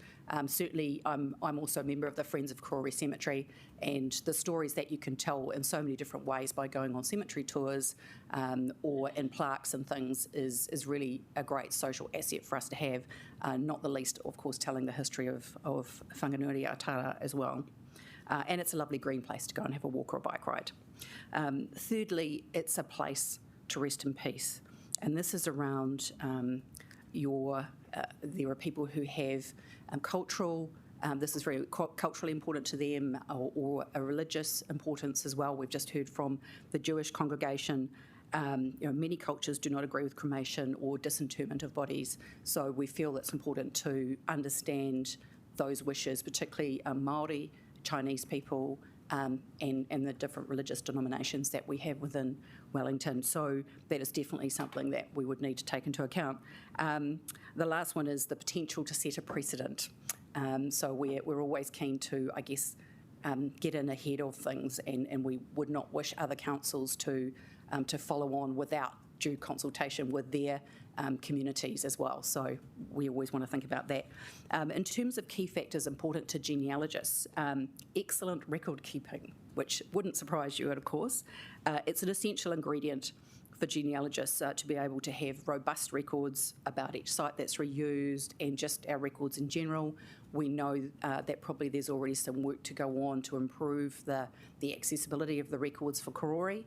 certainly I'm also a member of the Friends of Korori Cemetery, and the stories that you can tell in so many different ways by going on cemetery tours or in plaques and things is really a great social asset for us to have, not the least, of course, telling the history of Whanganui Atara as well. And it's a lovely green place to go and have a walk or a bike ride. Thirdly, it's a place to rest in peace. And this is around there are people who have cultural, this is very culturally important to them, or a religious importance as well. We've just heard from the Jewish congregation. Many cultures do not agree with cremation or disinterment of bodies, so we feel it's important to understand those wishes, particularly Māori, Chinese people, and the different religious denominations that we have within Wellington. So that is definitely something that we would need to take into account. The last one is the potential to set a precedent. So we're always keen to, I guess, get in ahead of things, and we would not wish other councils to follow on without due consultation with their communities as well. So we always want to think about that. In terms of key factors important to genealogists, excellent record keeping, which wouldn't surprise you, of course. It's an essential ingredient for genealogists to be able to have robust records about each site that's reused and just our records in general. We know that probably there's already some work to go on to improve the accessibility of the records for Korori.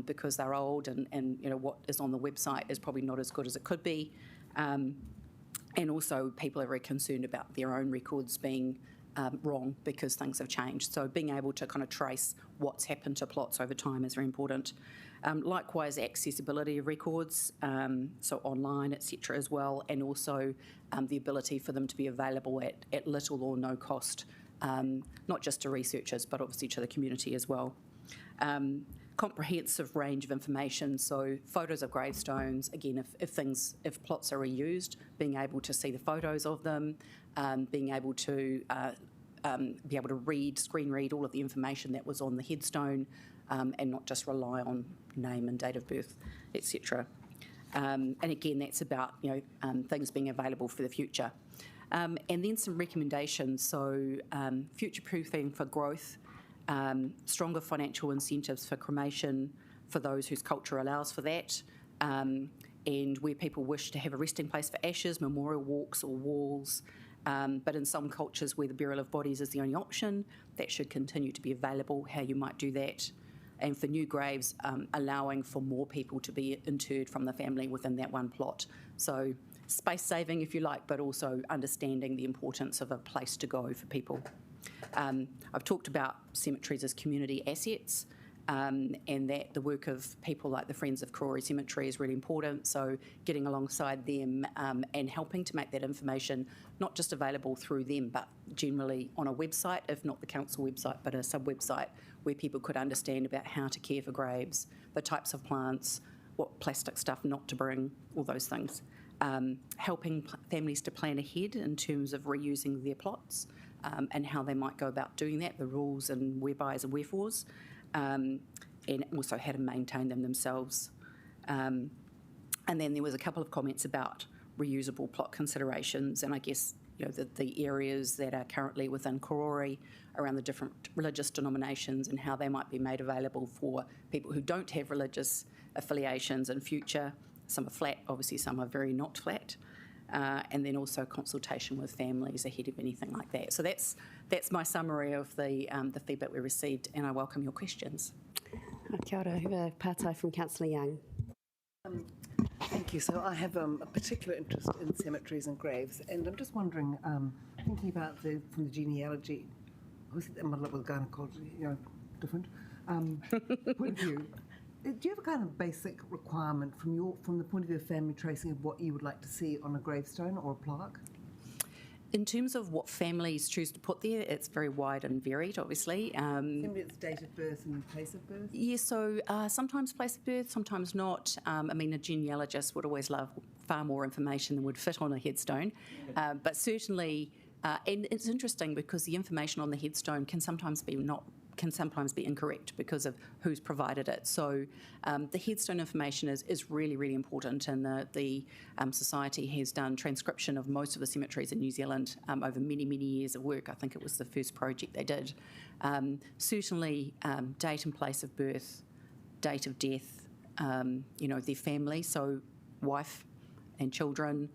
Because they're old and what is on the website is probably not as good as it could be. And also people are very concerned about their own records being wrong because things have changed. So being able to kind of trace what's happened to plots over time is very important. Likewise, accessibility of records, so online, etc. as well, and also the ability for them to be available at little or no cost, not just to researchers, but obviously to the community as well. Comprehensive range of information, so photos of gravestones, again, if plots are reused, being able to see the photos of them, being able to screen read all of the information that was on the headstone, and not just rely on name and date of birth, etc. And again, that's about things being available for the future. And then some recommendations, so future-proofing for growth, stronger financial incentives for cremation for those whose culture allows for that, and where people wish to have a resting place for ashes, memorial walks or walls. But in some cultures where the burial of bodies is the only option, that should continue to be available, how you might do that. And for new graves, allowing for more people to be interred from the family within that one plot. So space saving, if you like, but also understanding the importance of a place to go for people. I've talked about cemeteries as community assets. and that the work of people like the Friends of Karori Cemetery is really important. So getting alongside them and helping to make that information not just available through them, but generally on a website, if not the council website, but a sub-website where people could understand about how to care for graves, the types of plants, what plastic stuff not to bring, all those things. Helping families to plan ahead in terms of reusing their plots and how they might go about doing that, the rules and wherebys and wherefores, and also how to maintain them themselves. And then there was a couple of comments about reusable plot considerations, and I guess the areas that are currently within Karori around the different religious denominations and how they might be made available for people who don't have religious affiliations in future. Some are flat, obviously some are very not flat, and then also consultation with families ahead of anything like that. So that's my summary of the feedback we received, and I welcome your questions. Kia ora, Huwa Pātai from Councillor Young. Thank you. So I have a particular interest in cemeteries and graves, and I'm just wondering, thinking about from the genealogy, obviously I'm a little bit gynecology, different point of view. Do you have a kind of basic requirement from the point of view of family tracing of what you would like to see on a gravestone or a plaque? In terms of what families choose to put there, it's very wide and varied, obviously. Simply it's date of birth and place of birth? Yeah, so sometimes place of birth, sometimes not. I mean, a genealogist would always love far more information than would fit on a headstone. But certainly, and it's interesting because the information on the headstone can sometimes be incorrect because of who's provided it. So the headstone information is really, really important, and the Society has done transcription of most of the cemeteries in New Zealand over many, many years of work. I think it was the first project they did. Certainly date and place of birth, date of death, their family, so wife and children,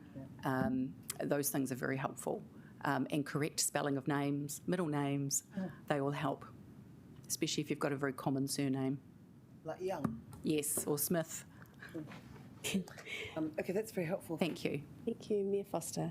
those things are very helpful. And correct spelling of names, middle names, they all help. Especially if you've got a very common surname. Like Young? Yes, or Smith. Okay, that's very helpful. Thank you. Thank you, Mayor Foster.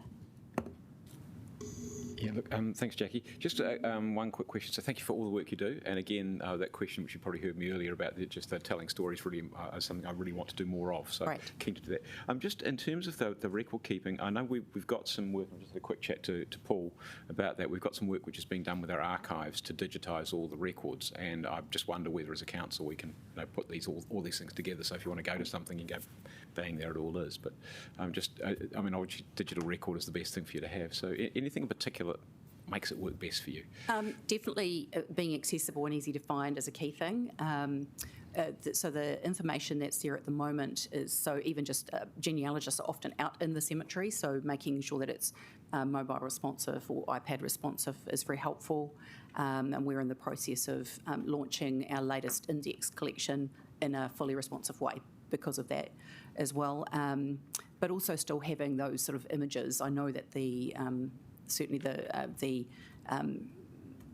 Yeah, look, thanks, Jackie. Just one quick question. So thank you for all the work you do. And again, that question which you probably heard me earlier about just telling stories really is something I really want to do more of. So right. Keen to do that. Just in terms of the record keeping, I know we've got some work. I just had a quick chat to Paul about that. We've got some work which is being done with our archives to digitise all the records. And I just wonder whether as a council we can put all these things together. So if you want to go to something, you go, bang, there it all is. But obviously digital record is the best thing for you to have. So anything in particular makes it work best for you? Definitely being accessible and easy to find is a key thing. So the information that's there at the moment is, so even just genealogists are often out in the cemetery, so making sure that it's mobile responsive or iPad responsive is very helpful. And we're in the process of launching our latest index collection in a fully responsive way because of that as well. But also still having those sort of images. I know that certainly the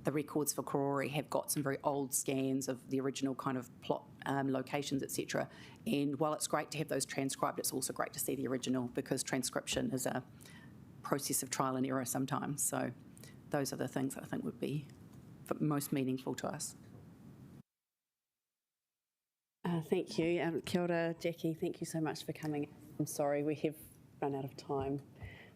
records for Karori have got some very old scans of the original kind of plot locations, etc. And while it's great to have those transcribed, it's also great to see the original because transcription is a process of trial and error sometimes. So those are the things I think would be most meaningful to us. Thank you. Kia ora, Jackie. Thank you so much for coming. I'm sorry, we have run out of time.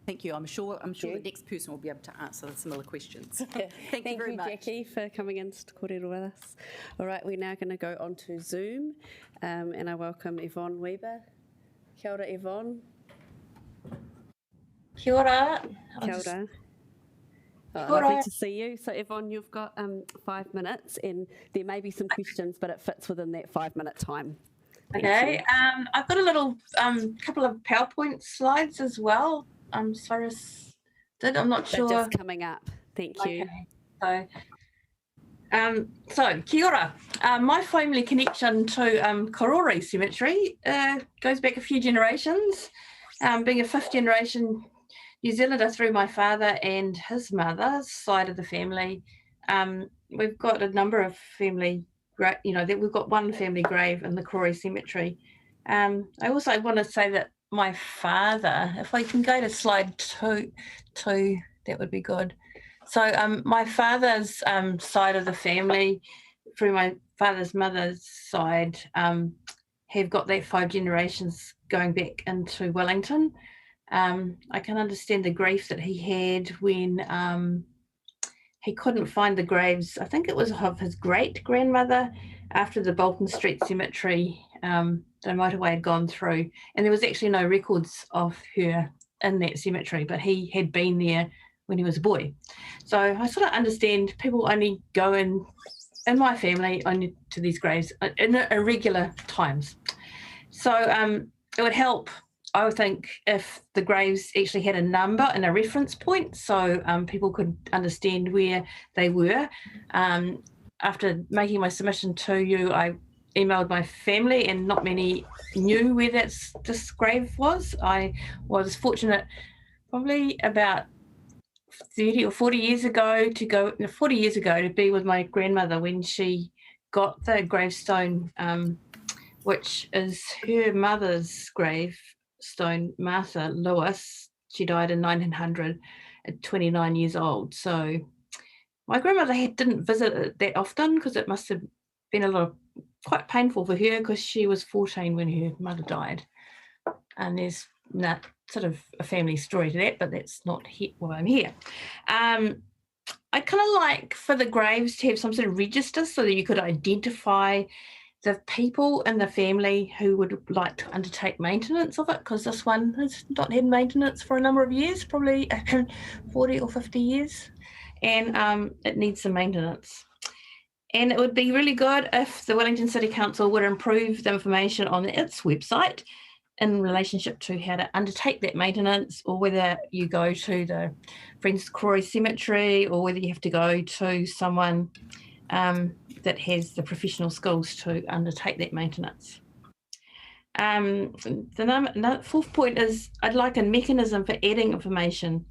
Thank you. I'm sure the next person will be able to answer similar questions. Thank you very much. Jackie, for coming in to kōrero with us. All right, we're now going to go on to Zoom, and I welcome Yvonne Weber. Kia ora, Yvonne. Kia ora. Kia ora. Lovely to see you. So, Yvonne, you've got 5 minutes, and there may be some questions, but it fits within that 5-minute time. Okay. I've got a little couple of PowerPoint slides as well. Cyrus did. I'm not sure. They're just coming up. Thank you. Okay. So kia ora. My family connection to Karori Cemetery goes back a few generations. Being a fifth-generation New Zealander through my father and his mother's side of the family, we've got a number of family. We've got one family grave in the Karori Cemetery. I also want to say that my father, if I can go to slide two, that would be good. So my father's side of the family, through my father's mother's side have got that 5 generations going back into Wellington. I can understand the grief that he had when he couldn't find the graves. I think it was of his great-grandmother after the Bolton Street Cemetery, the motorway had gone through, and there was actually no records of her in that cemetery, but he had been there when he was a boy. So I sort of understand people only go in my family, only to these graves in irregular times. So it would help, I would think, if the graves actually had a number and a reference point, so people could understand where they were. After making my submission to you, I emailed my family, and not many knew where this grave was. I was fortunate, probably about 30 or 40 years ago, to be with my grandmother when she got the gravestone, which is her mother's gravestone, Martha Lewis. She died in 1900 at 29 years old. So my grandmother didn't visit it that often because it must have been quite painful for her, because she was 14 when her mother died. And there's not sort of a family story to that, but that's not why I'm here. I kind of like for the graves to have some sort of register so that you could identify the people in the family who would like to undertake maintenance of it, because this one has not had maintenance for a number of years, probably 40 or 50 years, and it needs some maintenance. And it would be really good if the Wellington City Council would improve the information on its website in relationship to how to undertake that maintenance, or whether you go to the Friends of Crory Cemetery, or whether you have to go to someone that has the professional skills to undertake that maintenance. The fourth point is I'd like a mechanism for adding information,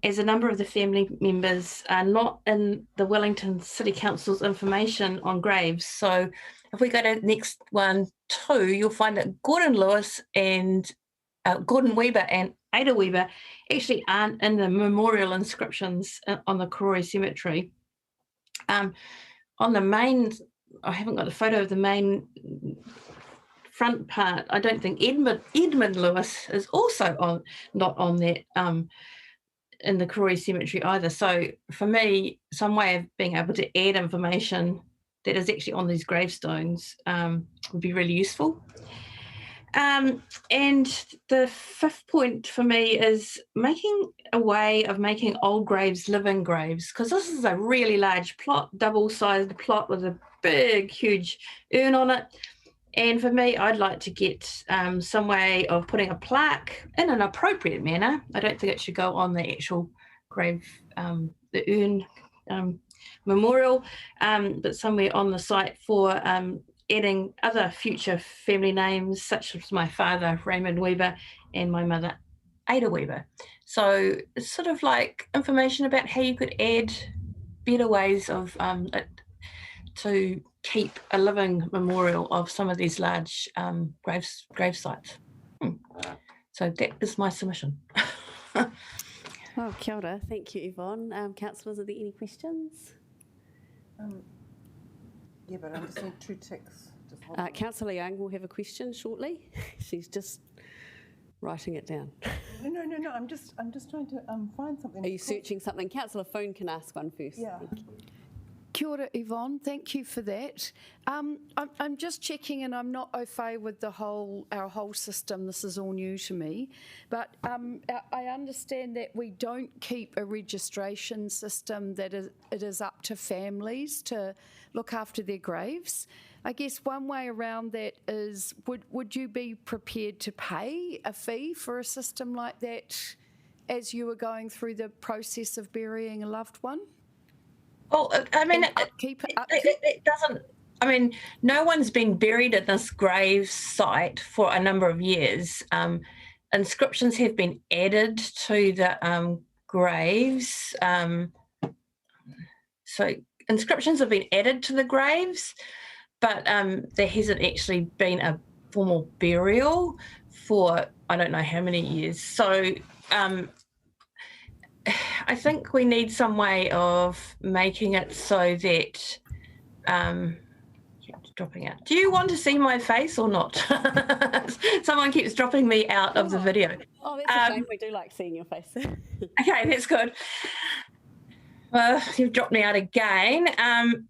as a number of the family members are not in the Wellington City Council's information on graves. So if we go to the next one, 2, you'll find that Gordon Weber and Ada Weber actually aren't in the memorial inscriptions on the Crory Cemetery. On the main, I haven't got the photo of the main front part. I don't think Edmund Lewis is also not on that in the Crory Cemetery either. So for me, some way of being able to add information that is actually on these gravestones would be really useful. And the 5th point for me is making a way of making old graves living graves, because this is a really large plot, double-sized plot with a big, huge urn on it. And for me, I'd like to get some way of putting a plaque in an appropriate manner. I don't think it should go on the actual grave, the urn memorial, but somewhere on the site for adding other future family names, such as my father, Raymond Weber, and my mother, Ada Weber. So it's sort of like information about how you could add better ways of to keep a living memorial of some of these large grave sites. So that is my submission. Oh, kia ora. Thank you, Yvonne. Councillors, are there any questions? Yeah, but I understand 2 ticks. Councillor Young will have a question shortly. She's just writing it down. No. I'm just trying to find something. Are you searching something? Councillor Foon can ask one first. Yeah. Kia ora, Yvonne. Thank you for that. I'm just checking, and I'm not au fait with our whole system. This is all new to me. But I understand that we don't keep a registration system, that it is up to families to look after their graves. I guess one way around that is, would you be prepared to pay a fee for a system like that as you were going through the process of burying a loved one? Well, I mean, it doesn't. I mean, no one's been buried at this grave site for a number of years. Inscriptions have been added to the graves. So inscriptions have been added to the graves, but there hasn't actually been a formal burial for I don't know how many years. So I think we need some way of making it so that dropping out. Do you want to see my face or not? Someone keeps dropping me out of the video. Oh, that's a shame. We do like seeing your face. Okay, that's good. You've dropped me out again. I'm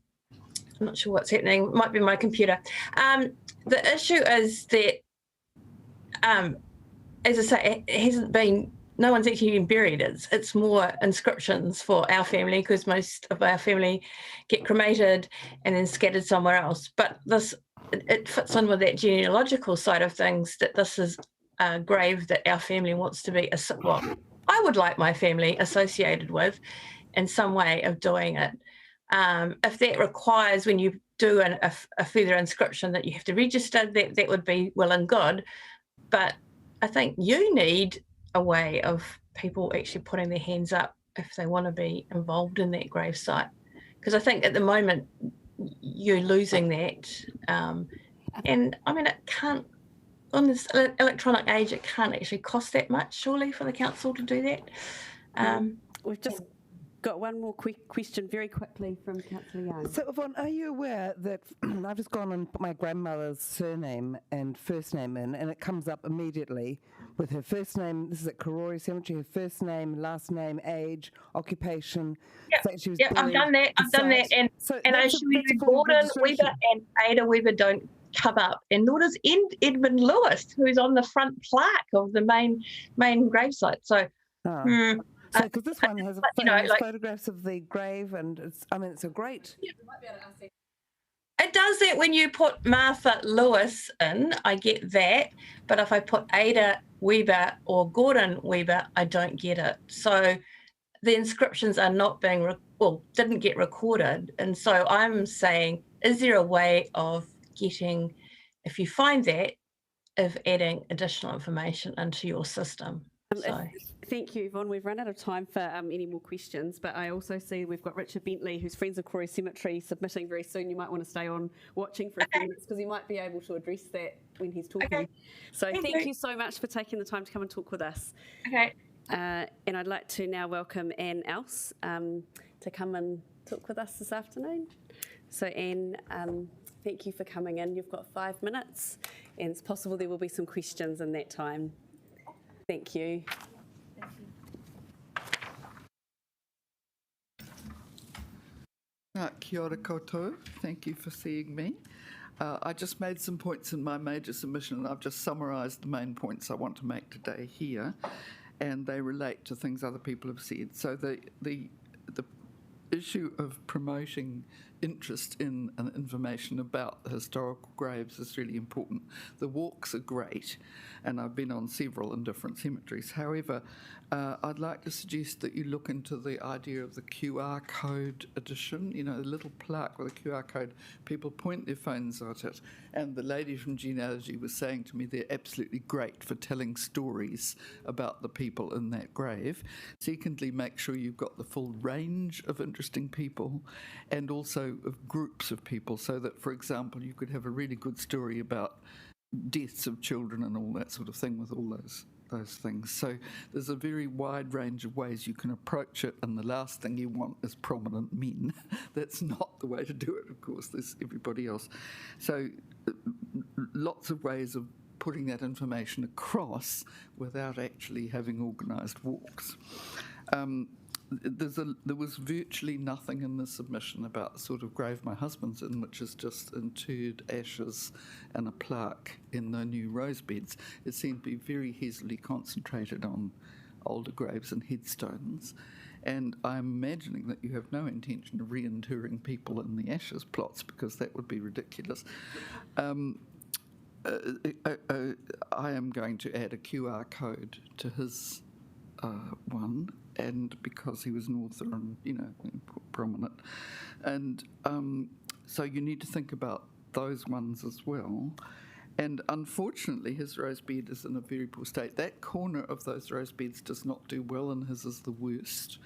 not sure what's happening. It might be my computer. The issue is that, as I say, it hasn't been, no one's actually been buried. It's more inscriptions for our family, because most of our family get cremated and then scattered somewhere else. But this, it fits in with that genealogical side of things, that this is a grave that our family wants to be, well, I would like my family associated with in some way of doing it. If that requires, when you do a further inscription, that you have to register, that would be well and good. But I think you need a way of people actually putting their hands up if they want to be involved in that grave site. Because I think at the moment you're losing that. And I mean, it can't, on this electronic age, it can't actually cost that much, surely, for the council to do that. We've just got one more quick question very quickly from Councillor Young. So, Yvonne, are you aware that I've just gone and put my grandmother's surname and first name in, and it comes up immediately with her first name, this is at Karori Cemetery, her first name, last name, age, occupation. Yeah, I've done that. And I assure you, Gordon Weber and Ada Weber don't come up, and nor does Edmund Lewis, who's on the front plaque of the main gravesite. So, So, because this one has photographs of the grave, and it's a great. It does that when you put Martha Lewis in, I get that. But if I put Ada Weber or Gordon Weber, I don't get it. So the inscriptions are not being, didn't get recorded. And so I'm saying, is there a way of getting, if you find that, of adding additional information into your system? Thank you, Yvonne. We've run out of time for any more questions, but I also see we've got Richard Bentley, who's Friends of Koori Cemetery, submitting very soon. You might want to stay on watching for a few minutes, because he might be able to address that when he's talking. Okay. So thank you so much for taking the time to come and talk with us. Okay. And I'd like to now welcome Anne Else to come and talk with us this afternoon. So Anne, thank you for coming in. You've got 5 minutes, and it's possible there will be some questions in that time. Thank you. Kia ora koutou. Thank you for seeing me. I just made some points in my major submission, and I've just summarised the main points I want to make today here, and they relate to things other people have said. So the issue of promoting interest in and information about historical graves is really important. The walks are great, and I've been on several in different cemeteries. However, I'd like to suggest that you look into the idea of the QR code edition, you know, the little plaque with a QR code. People point their phones at it, and the lady from Genealogy was saying to me they're absolutely great for telling stories about the people in that grave. Secondly, make sure you've got the full range of interesting people, and also of groups of people, so that, for example, you could have a really good story about deaths of children and all that sort of thing with all those things. So there's a very wide range of ways you can approach it, and the last thing you want is prominent men. That's not the way to do it, of course. There's everybody else. So lots of ways of putting that information across without actually having organised walks. There was virtually nothing in the submission about the sort of grave my husband's in, which is just interred ashes and a plaque in the new rose beds. It seemed to be very heavily concentrated on older graves and headstones. And I'm imagining that you have no intention of reinterring people in the ashes plots, because that would be ridiculous. I am going to add a QR code to his one, and because he was an author and, you know, prominent. And so you need to think about those ones as well. And unfortunately, his rose bed is in a very poor state. That corner of those rose beds does not do well, and his is the worst.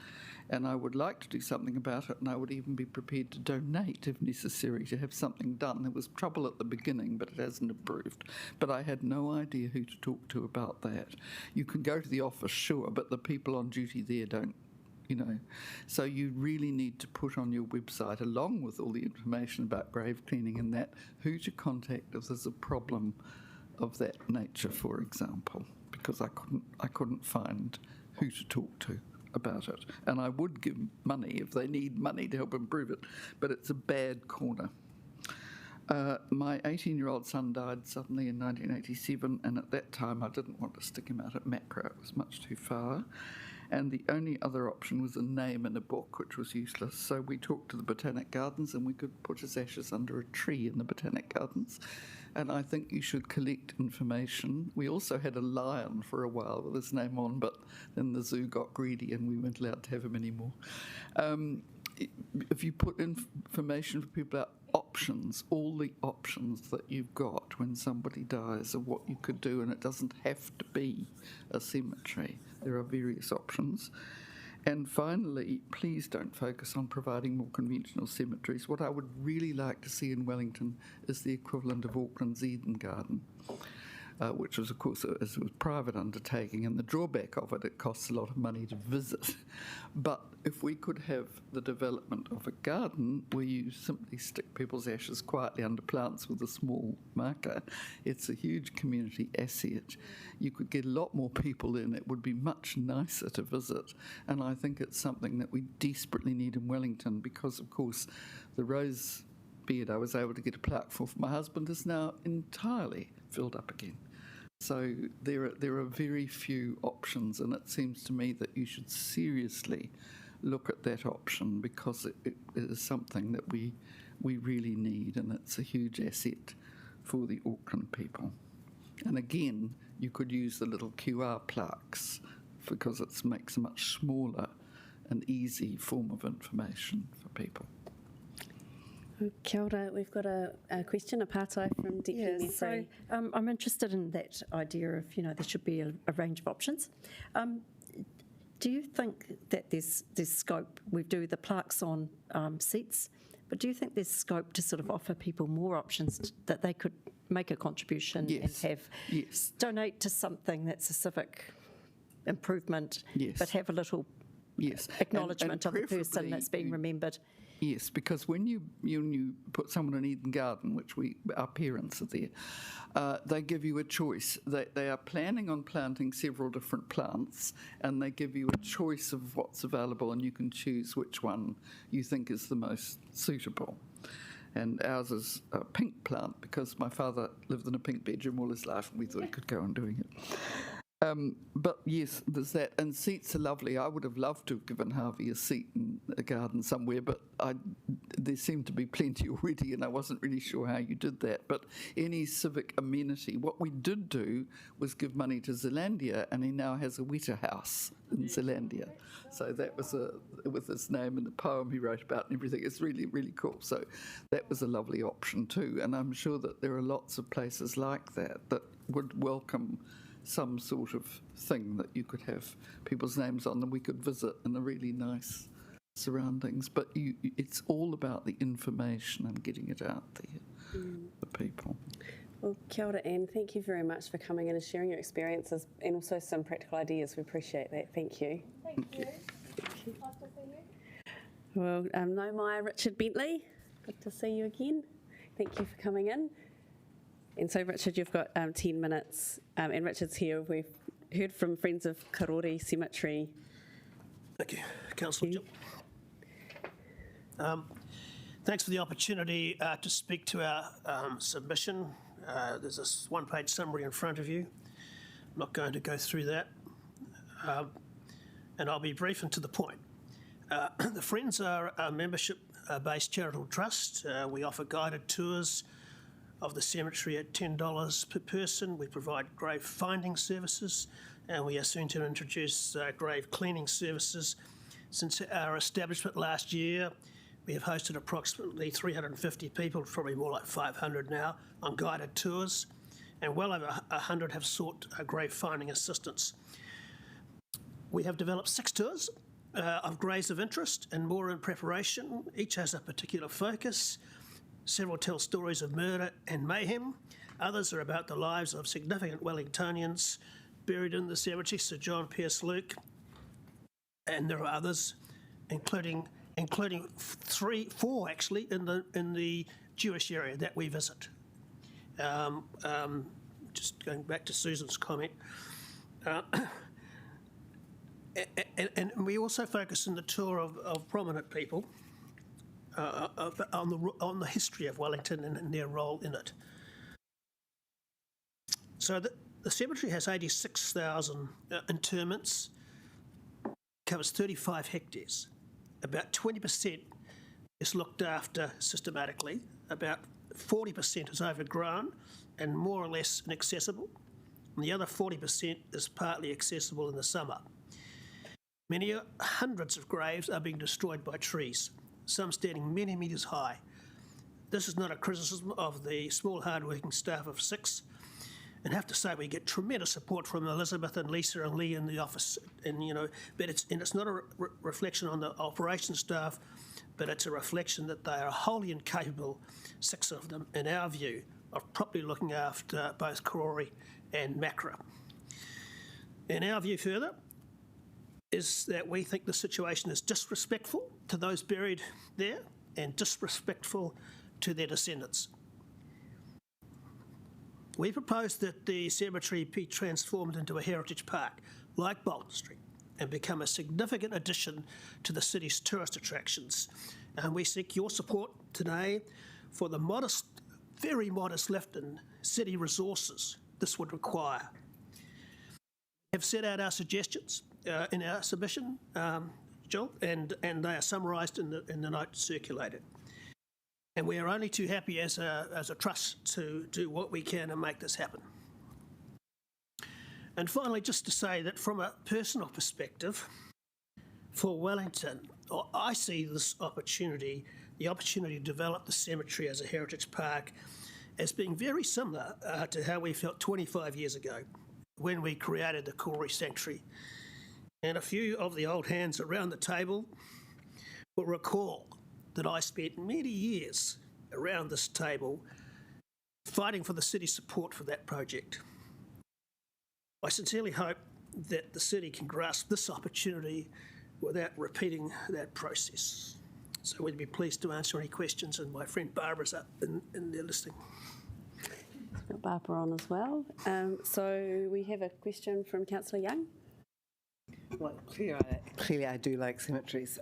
And I would like to do something about it, and I would even be prepared to donate if necessary to have something done. There was trouble at the beginning, but it hasn't improved. But I had no idea who to talk to about that. You can go to the office, sure, but the people on duty there don't you know. So you really need to put on your website, along with all the information about grave cleaning and that, who to contact if there's a problem of that nature, for example, because I couldn't find who to talk to about it. And I would give money if they need money to help improve it, but it's a bad corner. My 18-year-old son died suddenly in 1987, and at that time I didn't want to stick him out at Macro. It was much too far. And the only other option was a name in a book, which was useless. So we talked to the Botanic Gardens, and we could put his ashes under a tree in the Botanic Gardens. And I think you should collect information. We also had a lion for a while with his name on, but then the zoo got greedy and we weren't allowed to have him anymore. If you put information for people about options, all the options that you've got when somebody dies of what you could do, and it doesn't have to be a cemetery. There are various options. And finally, please don't focus on providing more conventional cemeteries. What I would really like to see in Wellington is the equivalent of Auckland's Eden Garden, which was, of course, a private undertaking, and the drawback of it, it costs a lot of money to visit. But if we could have the development of a garden where you simply stick people's ashes quietly under plants with a small marker, it's a huge community asset. You could get a lot more people in. It would be much nicer to visit. And I think it's something that we desperately need in Wellington because, of course, the rose bed I was able to get a plaque for my husband is now entirely filled up again. So there are very few options, and it seems to me that you should seriously look at that option because it is something that we really need, and it's a huge asset for the Auckland people. And again, you could use the little QR plaques because it makes a much smaller and easy form of information for people. Kia ora, we've got a question, a pātai from Deputy Mayor. So I'm interested in that idea of, there should be a range of options. Do you think that there's scope? We do the plaques on seats, but do you think there's scope to sort of offer people more options that they could make a contribution and have donate to something that's a civic improvement, but have a little acknowledgement of the person that's being remembered? Yes, because when you put someone in Eden Garden, which our parents are there, they give you a choice. They are planning on planting several different plants, and they give you a choice of what's available, and you can choose which one you think is the most suitable. And ours is a pink plant because my father lived in a pink bedroom all his life, and we thought he could go on doing it. But yes, there's that. And seats are lovely. I would have loved to have given Harvey a seat in a garden somewhere, but there seemed to be plenty already, and I wasn't really sure how you did that. But any civic amenity, what we did do was give money to Zealandia, and he now has a Weta house in Zealandia. So that was with his name and the poem he wrote about and everything. It's really, really cool. So that was a lovely option too. And I'm sure that there are lots of places like that would welcome some sort of thing that you could have people's names on and we could visit in a really nice surroundings. But it's all about the information and getting it out there for people. Well, kia ora, Anne. Thank you very much for coming in and sharing your experiences and also some practical ideas. We appreciate that. Thank you. Thank you. Nice to see you. Well, no Maya, Richard Bentley. Good to see you again. Thank you for coming in. And so, Richard, you've got 10 minutes, and Richard's here. We've heard from Friends of Karori Cemetery. Thank you, Councillor Jill. Thanks for the opportunity to speak to our submission. There's this one-page summary in front of you. I'm not going to go through that, and I'll be brief and to the point. The Friends are a membership-based charitable trust. We offer guided tours of the cemetery at $10 per person. We provide grave finding services, and we are soon to introduce grave cleaning services. Since our establishment last year, we have hosted approximately 350 people, probably more like 500 now, on guided tours, and well over 100 have sought grave finding assistance. We have developed 6 tours of graves of interest and more in preparation. Each has a particular focus. Several tell stories of murder and mayhem. Others are about the lives of significant Wellingtonians buried in the cemetery. Sir John Pierce Luke and there are others, including four actually in the Jewish area that we visit. Just going back to Susan's comment, and we also focus in the tour of prominent people on the history of Wellington and their role in it. So the cemetery has 86,000 interments, covers 35 hectares. About 20% is looked after systematically, about 40% is overgrown and more or less inaccessible, and the other 40% is partly accessible in the summer. Hundreds of graves are being destroyed by trees, some standing many metres high. This is not a criticism of the small hard-working staff of 6, and have to say we get tremendous support from Elizabeth and Lisa and Lee in the office, and but it's not a reflection on the operations staff, but it's a reflection that they are wholly incapable, 6 of them, in our view, of properly looking after both Karori and Makara. In our view further, is that we think the situation is disrespectful to those buried there and disrespectful to their descendants. We propose that the cemetery be transformed into a heritage park, like Bolton Street, and become a significant addition to the city's tourist attractions. And we seek your support today for the modest, very modest lift in city resources this would require. We have set out our suggestions in our submission, Jill, and they are summarised in the note circulated. And we are only too happy as a trust to do what we can and make this happen. And finally, just to say that from a personal perspective, for Wellington, I see this opportunity, the opportunity to develop the cemetery as a heritage park, as being very similar to how we felt 25 years ago when we created the Karori Sanctuary. And a few of the old hands around the table will recall that I spent many years around this table fighting for the city's support for that project. I sincerely hope that the city can grasp this opportunity without repeating that process. So we'd be pleased to answer any questions, and my friend Barbara's up in there listening. Got Barbara on as well. So we have a question from Councillor Young. Well, clearly I do like cemeteries.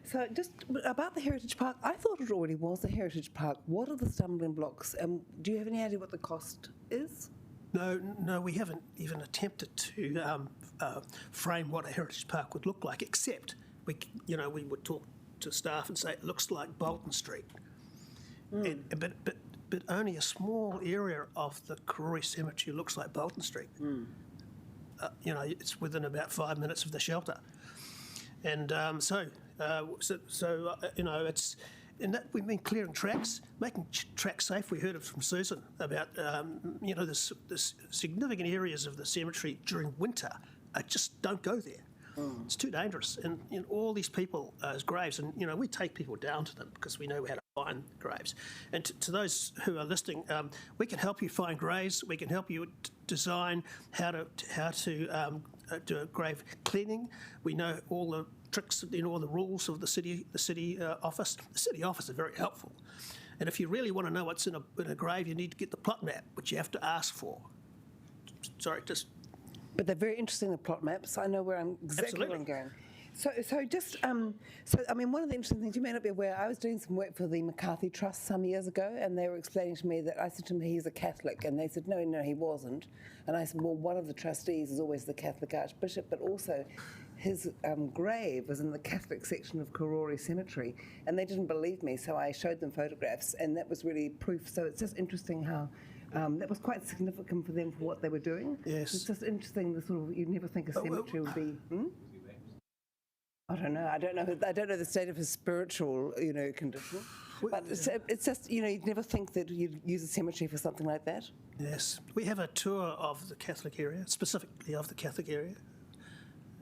So just about the Heritage Park, I thought it already was a Heritage Park. What are the stumbling blocks? Do you have any idea what the cost is? No, we haven't even attempted to frame what a heritage park would look like, except we would talk to staff and say it looks like Bolton Street, but only a small area of the Karori Cemetery looks like Bolton Street. It's within about 5 minutes of the shelter, and it's. And that we've been clearing tracks, making tracks safe. We heard it from Susan about, there's significant areas of the cemetery during winter just don't go there. It's too dangerous. And all these people as graves, and we take people down to them because we know how to find graves. And to those who are listening, we can help you find graves. We can help you design how to do a grave cleaning. We know all the tricks, all the rules of the city office. The city office is very helpful. And if you really want to know what's in a grave, you need to get the plot map, which you have to ask for. Sorry, just. But they're very interesting, the plot maps. I know where I'm exactly where I'm going. So I mean, one of the interesting things, you may not be aware, I was doing some work for the McCarthy Trust some years ago, and they were explaining to me that I said to them, he's a Catholic, and they said, no, he wasn't. And I said, well, one of the trustees is always the Catholic Archbishop, but also his grave was in the Catholic section of Karori Cemetery, and they didn't believe me, so I showed them photographs, and that was really proof. So it's just interesting how that was quite significant for them for what they were doing. Yes. It's just interesting, the sort of, you'd never think a cemetery would be. I don't know. I don't know the state of his spiritual, condition. But it's just, you'd never think that you'd use a cemetery for something like that. Yes, we have a tour of the Catholic area, specifically of the Catholic area,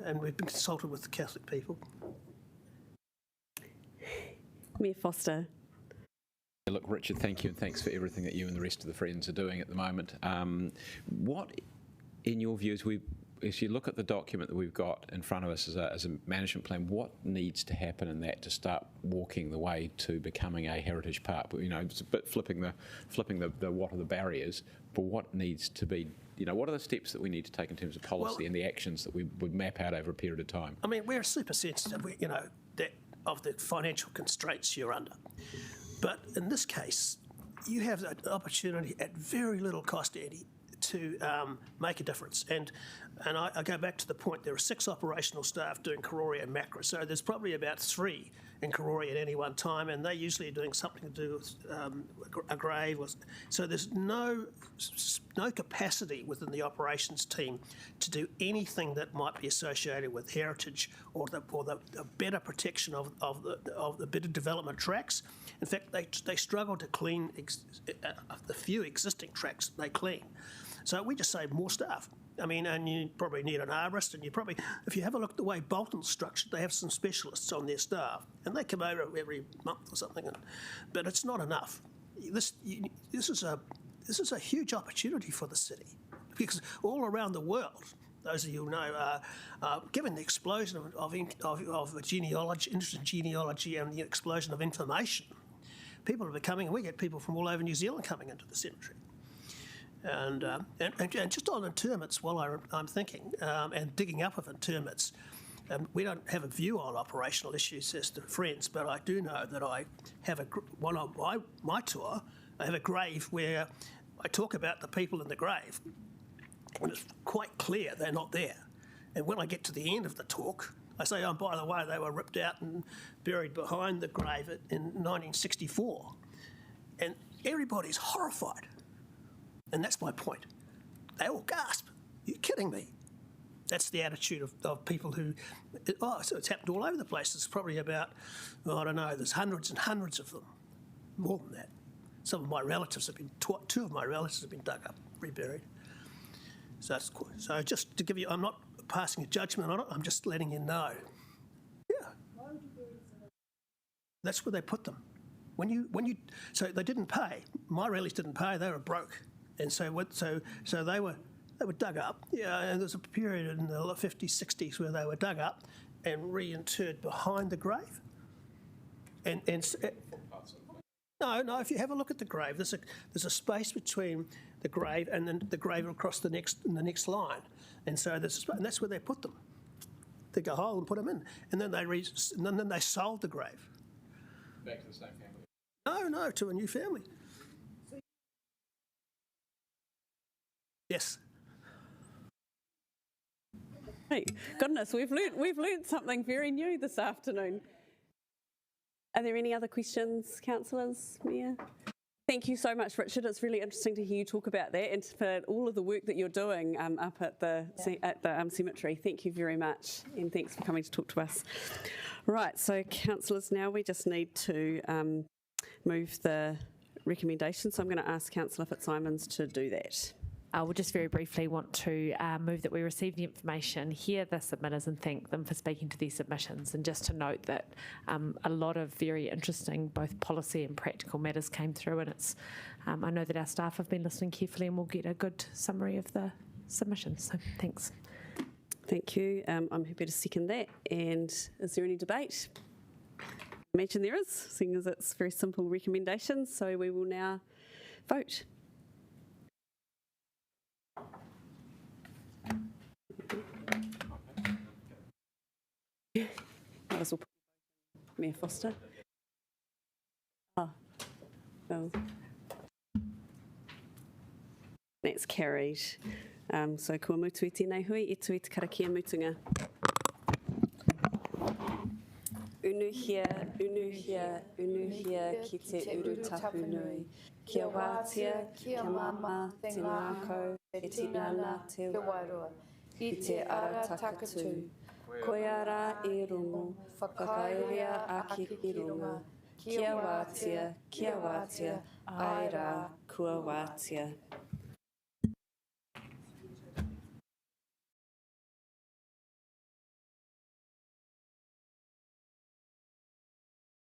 and we've been consulted with the Catholic people. Mayor Foster. Look, Richard, thank you, and thanks for everything that you and the rest of the Friends are doing at the moment. What, in your view, as we as you look at the document that we've got in front of us as a management plan, what needs to happen in that to start walking the way to becoming a heritage park? You know, it's a bit flipping the what are the barriers, but what needs to be, you know, what are the steps that we need to take in terms of policy and the actions that we would map out over a period of time? I mean, we're super sensitive, you know, of the financial constraints you're under. But in this case, you have an opportunity at very little cost, Eddie, to make a difference. And I go back to the point, there are 6 operational staff doing Karori and Macra, so there's probably about 3 in Karori at any one time, and they're usually doing something to do with a grave. So there's no capacity within the operations team to do anything that might be associated with heritage or the better protection of the better development tracks. In fact, they struggle to clean the few existing tracks they clean. So we just say more staff. I mean, and you probably need an arborist, and you probably, if you have a look at the way Bolton's structured, they have some specialists on their staff, and they come over every month or something, but it's not enough. This is a huge opportunity for the city, because all around the world, those of you who know, given the explosion of genealogy, interest in genealogy, and the explosion of information, people are becoming. We get people from all over New Zealand coming into the cemetery. And just on interments, while I'm thinking and digging up of interments, we don't have a view on operational issues as to friends, but I do know that I have one on my tour. I have a grave where I talk about the people in the grave, and it's quite clear they're not there. And when I get to the end of the talk, I say, oh, by the way, they were ripped out and buried behind the grave in 1964. And everybody's horrified. And that's my point. They all gasp. You're kidding me. That's the attitude of people who, so it's happened all over the place. There's probably about, I don't know, there's hundreds and hundreds of them. More than that. Some of my relatives have been, 2 of my relatives have been dug up, reburied. So that's cool. So just to give you, I'm not passing a judgment on it, I'm just letting you know. Yeah. That's where they put them. So they didn't pay. My relatives didn't pay, they were broke. And so they were dug up. Yeah, and there's a period in the 50s, 60s where they were dug up and reinterred behind the grave. No. If you have a look at the grave, there's a space between the grave and then the grave across the next line, and so that's where they put them. Dig a hole and put them in, and then they sold the grave. Back to the same family. No, to a new family. Yes. Hey, goodness, we've learnt something very new this afternoon. Are there any other questions, councillors, Mayor? Thank you so much, Richard. It's really interesting to hear you talk about that and for all of the work that you're doing up at the cemetery. Thank you very much, and thanks for coming to talk to us. Right, so councillors, now we just need to move the recommendation. So I'm going to ask Councillor Fitzsimons to do that. I will just very briefly want to move that we receive the information, hear the submitters and thank them for speaking to their submissions, and just to note that a lot of very interesting both policy and practical matters came through, and it's I know that our staff have been listening carefully and we'll get a good summary of the submissions, so thanks. Thank you. I'm happy to second that. And is there any debate? I imagine there is, seeing as it's very simple recommendations, so we will now vote. Might as well put Mayor Foster. Well, that's carried. So kua mutu e tēnei hui, e tui te karakia mutunga. Unuhia, ki te uru tapu nui. Kia wātia, kia mama, te ngākau, e tinana te wairua. I te ara takatū. Koiara e rongo, whakairea aki i runga. Kia wātia, ai rā, kua wātia.